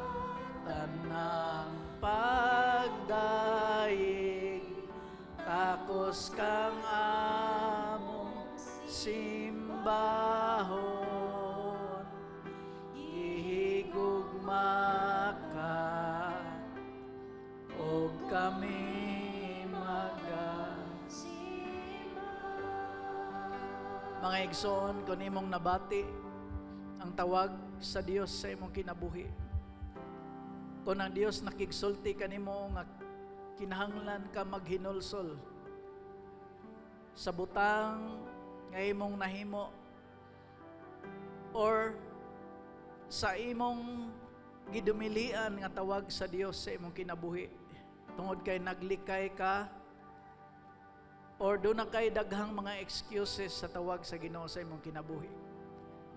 tanang pagdaig, takos kang among simbahon, ihigugma ka, o kami magasimba. Mga igsoon, kung imong nabati ang tawag sa Dios sa imong kinabuhi, kung ang Dios nakigsulti kanimo nga kinahanglan ka maghinulsol sa butang nga imong nahimo or sa imong gidumilian nga tawag sa Dios sa imong kinabuhi, tungod kay naglikay ka or doon na kay daghang mga excuses sa tawag sa Ginoo sa imong kinabuhi,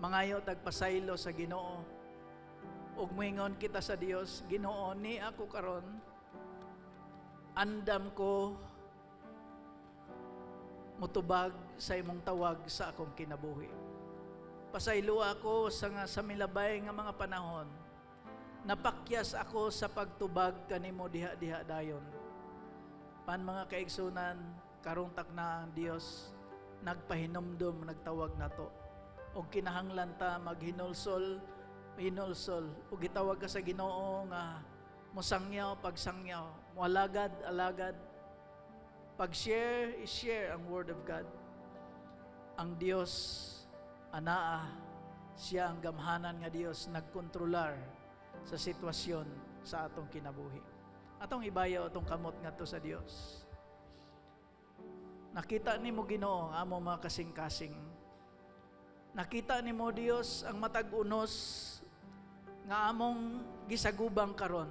mangayo tagpasaylo sa Ginoo ug moingon kita sa Dios, Ginoo, ni ako karon andam ko mutubag sa imong tawag sa akong kinabuhi. Pasaylo ako sa milabay nga mga panahon, napakyas ako sa pagtubag kanimo diha-diha dayon. Pan mga kaigsunan, karong takna ang Dios nagpahinumdum, nagtawag nato og kinahanglan ta maghinulsol ug gitawag ka sa Ginoo nga mosangyaw, pagsangyaw, moalagad-alagad, pag-share, i-share ang Word of God. Ang Dios, anaa, siya ang gamhanan nga Dios, nagkontrolar sa sitwasyon sa atong kinabuhi. Atong ibayaw atong kamot nga to sa Dios. Nakita ni mo Ginoo ang among mga kasing-kasing. Nakita ni mo Dios ang matag unos nga among gisagubang karon.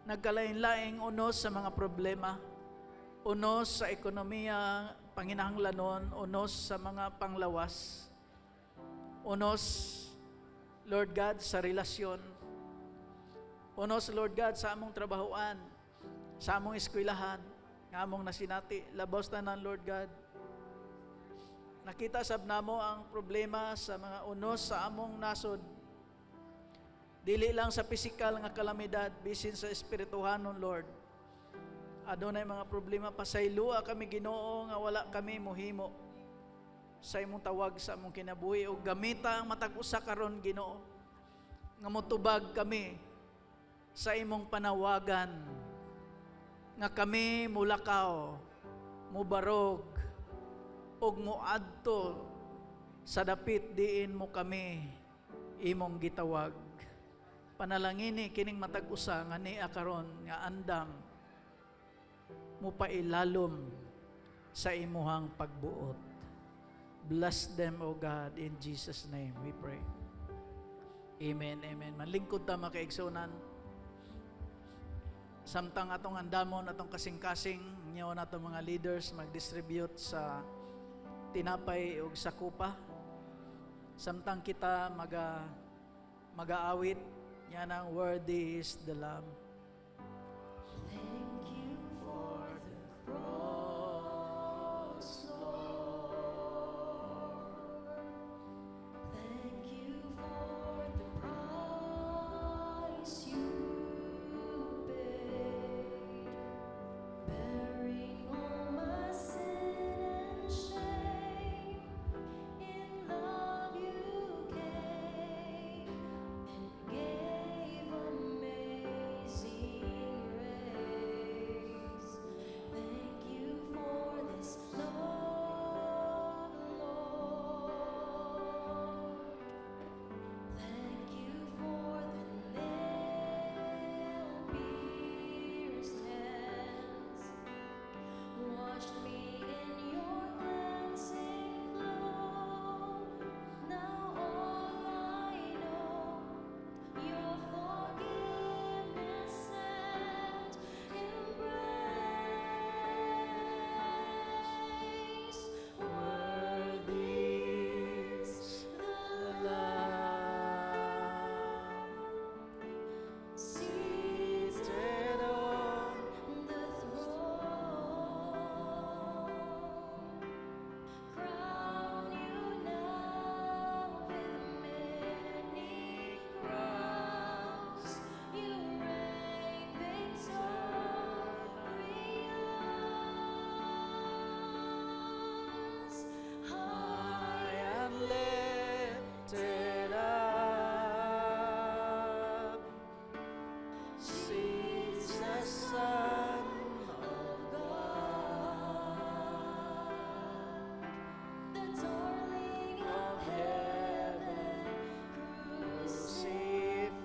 Nagkalain-laing unos sa mga problema, unos sa ekonomiya, panginahanglanon, unos sa mga panglawas, unos, Lord God, sa relasyon, unos, Lord God, sa among trabahoan, sa among eskwelahan, nga among nasinati, labaw tanan, Lord God. Nakita sab namo ang problema sa mga unos sa among nasod. Dili lang sa pisikal nga kalamidad, bisin sa espirituhanon, Lord. Adunay mga problema, pasaylua kami Ginoo nga wala kami mohimo sa imong tawag sa among kinabuhi, o gamita ang matag usa karon Ginoo nga motubag kami sa imong panawagan, nga kami mulakaw, mubarog, ug muadto sa dapit diin mo kami imong gitawag. Panalangini kining matag usa nga niya karon nga andam mupailalom sa imuhang pagbuot. Bless them, O God, in Jesus' name we pray. Amen, amen. Manlingkod ta makaigsunan. Samtang atong andamon, atong kasing-kasing, nyo na itong mga leaders mag-distribute sa tinapay o sa kupa. Samtang kita mag-aawit, yan ang worthy is the Lamb. Thank you for the cross, Lord. Thank you for the price you paid, bearing all my sin and shame. In love you came and gave amazing grace. Thank you for this love, Lord. Thank you for the nail-pierced hands. Washed me in your cleansing flow. Now all I know, your forgiveness and embrace. Worthy is the Lamb seated on the throne. Crown you now with many crowns. You reign victorious, high And lifted up, Jesus, Son of God, the darling of heaven, crucified.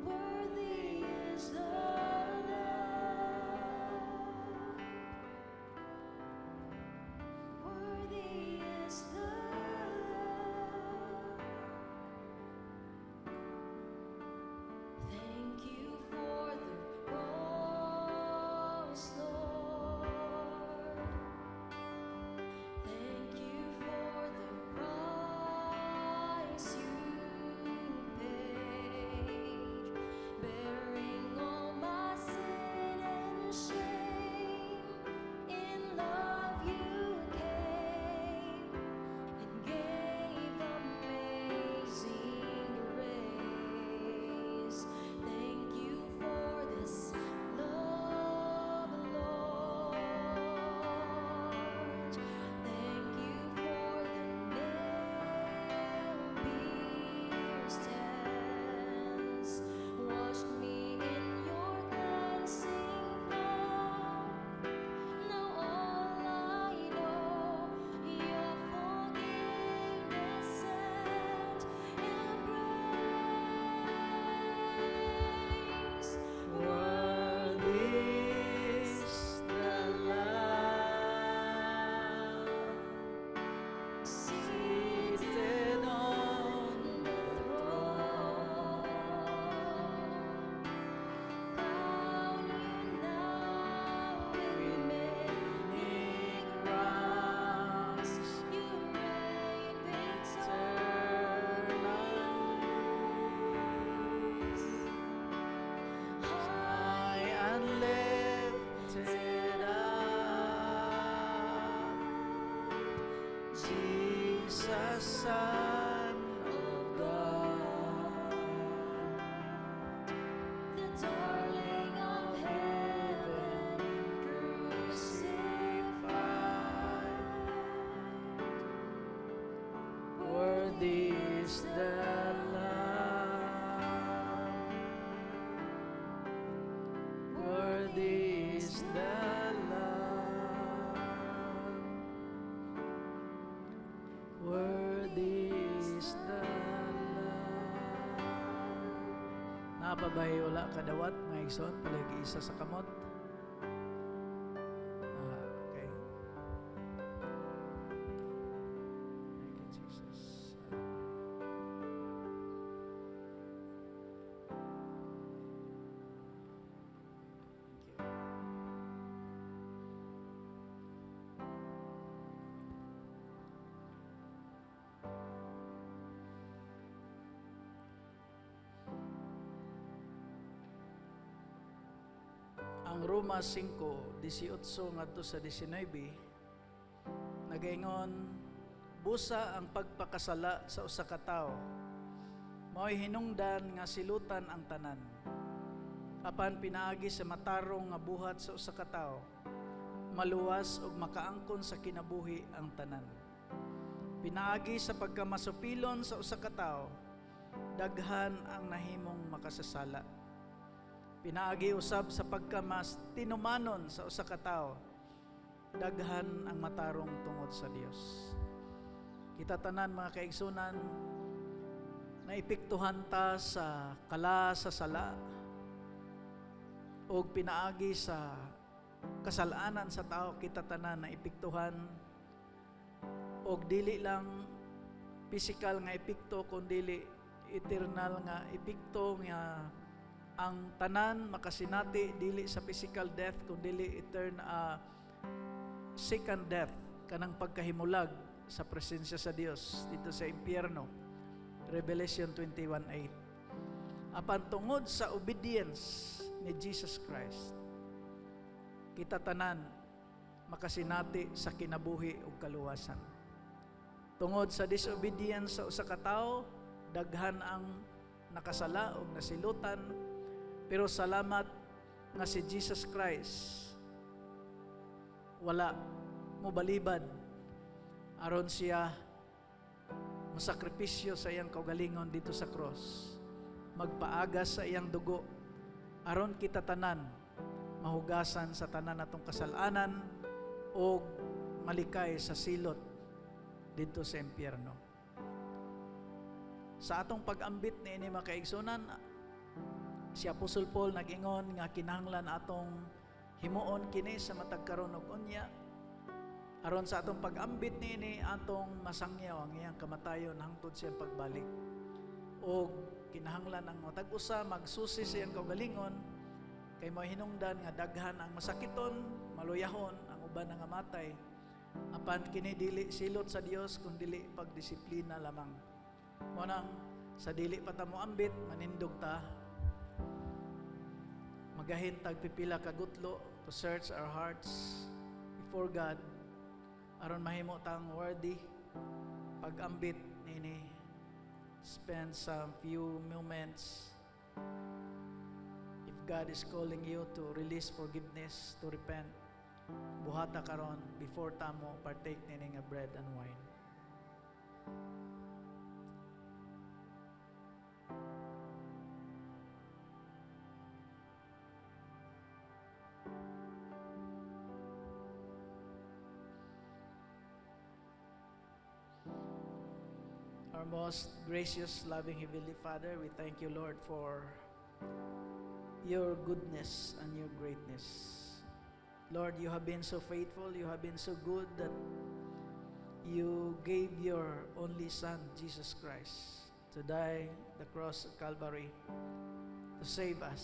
worthy is the Lamb. Worthy is the Lamb. Thank you for the cross, Lord. Thank you for the price you paid, bearing all my sin and shame. In love you came and gave amazing grace. Thank you for this love, Lord. Thank you for the nail-pierced hands. Washed me in your cleansing flow. Now all I know, your forgiveness and embrace. Worthy is the Lamb seated on the throne. Crown you now with many crowns. You reign victorious, High and lifted up, Jesus, Son of God, the darling of heaven, crucified. worthy is the Lamb, worthy is the Lamb, worthy is the Lamb. bay wala kadawat mga igsoon palagi isa sa kamot. Okay. Thank you, Jesus. Thank you. Ang Roma 5:18 ngadto sa 19 nagaingon, busa ang pagpakasala sa usa ka tawo mao'y hinungdan nga silutan ang tanan. Apan pinaagi sa matarong nga buhat sa usa ka tawo, maluwas ug makaangkon sa kinabuhi ang tanan. Pinaagi sa pagkamasupilon sa usa ka tawo, daghan ang nahimong makasasala. Pinaagi usab sa pagkamas tinumanon sa usa ka tawo, daghan ang matarong tungod sa Dios. Kita tanan mga kaigsunan, naipiktuhan ta sa kala sa sala o pinaagi sa kasalanan sa tao, kita tanan naipiktuhan o dili lang physical nga epekto kundi eternal nga epekto nga ang tanan makasinati dili sa physical death kundi second death, kanang pagkahimulag sa presensya sa Dios dito sa impyerno. Revelation 21:8. Apan tungod sa obedience ni Jesus Christ, kita tanan makasinati sa kinabuhi ug kaluwasan. Tungod sa disobedience sa usa ka tawo, daghan ang nakasala ug nasilutan. Pero salamat nga si Jesus Christ wala mo balibad aron siya masakripisyo sa iyang kaugalingon dito sa cross, magpaagas sa iyang dugo aron kita tanan mahugasan sa tanan natong kasalanan o malikay sa silot dito sa impyerno. Sa atong pag-ambit niini mga kaigsunan, si Apostol Paul nag-ingon nga kinahanglan atong himuon kini sa matag karon og unya aron sa atong pag-ambit niini atong masangyaw ang iyang kamatayon hangtod sa iyang pagbalik. O kinahanglan ang matag usa magsusi sa iyang kaugalingon kay mao hinungdan nga daghan ang masakiton, maluyahon ang uban nga matay. Apan kini dili silot sa Dios kun dili pagdisiplina lamang. Mo nang sa dili pa ta mo ambit manindog ta, magahin tagpipila ka gutlo to search our hearts before God aron mahimo tang worthy pag-ambit nini. Spend some few moments, if God is calling you to release forgiveness, to repent, buhata karon before tamo partake nini nga bread and wine. Our most gracious, loving Heavenly Father, we thank you, Lord, for your goodness and your greatness. Lord, you have been so faithful, you have been so good that you gave your only Son, Jesus Christ, to die the cross of Calvary, to save us,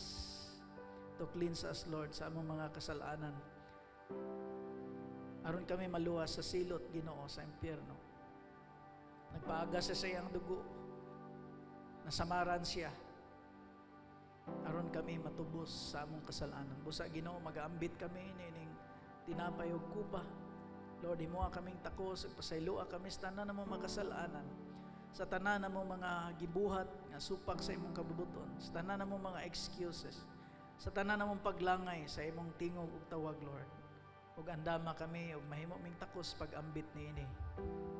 to cleanse us, Lord, sa among mga kasalanan. Aron kami maluwas sa silot, Ginoo, sa impyerno. Nagpaaga sa iyang dugo, nasamaran siya aron kami matubos sa among kasalanan. Busa Ginoo, mag-aambit kami nining tinapay ug kuba. Lord, himuha kaming takos ug pasaylua kami sa tanan namong makasalanan, sa tanan namong mga gibuhat nga supak sa imong kabubuton, sa tanan namong mga excuses, sa tanan namong paglangay sa imong tingog ug tawag, Lord. Ug andama kami ug mahimo ming takos pag-ambit niini.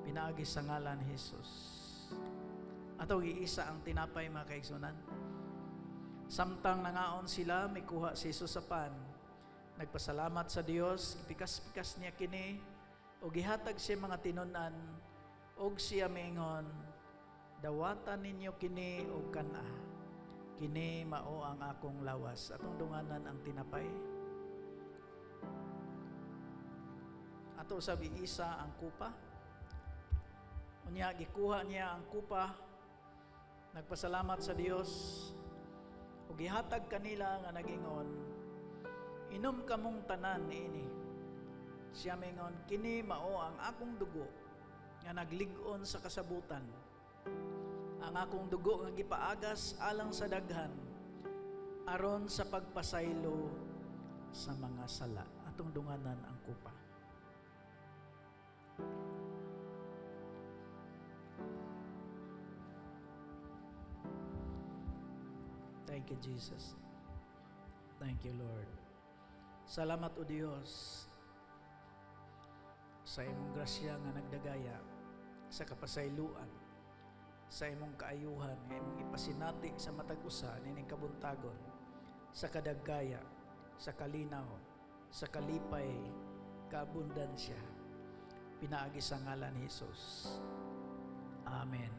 Pinaagi sa ngalan ni Jesus. Ato giisa ang tinapay mga kaigsunan. Samtang nangaon sila, may kuha si Jesus sa pan. Nagpasalamat sa Dios, pikas-pikas niya kini, o gihatag siya mga tinunan, og siya mingon, dawatan ninyo kini og kana. kini mao ang akong lawas. Atong dunganan ang tinapay. Ato sabi isa ang kupa. Unya gikuha niya ang kupa, nagpasalamat sa Dios, ug gihatag kanila nga nagingon, inom kamong tanan niini. Siya mingon, kini mao ang akong dugo nga naglig-on sa kasabutan. Ang akong dugo nga gipaagas alang sa daghan aron sa pagpasaylo sa mga sala. Atong dunganan ang kupa. Thank you, Jesus. Thank you, Lord. Salamat, O Dios, sa imong grasya nga nagdagaya, sa kapasayloan, sa imong kaayuhan, nga imong ipasinati sa matag usa nining kabuntagon, sa kadagaya, sa kalinaw, sa kalipay, kaabundansya. Pinaagi sa ngalan ni Jesus. Amen.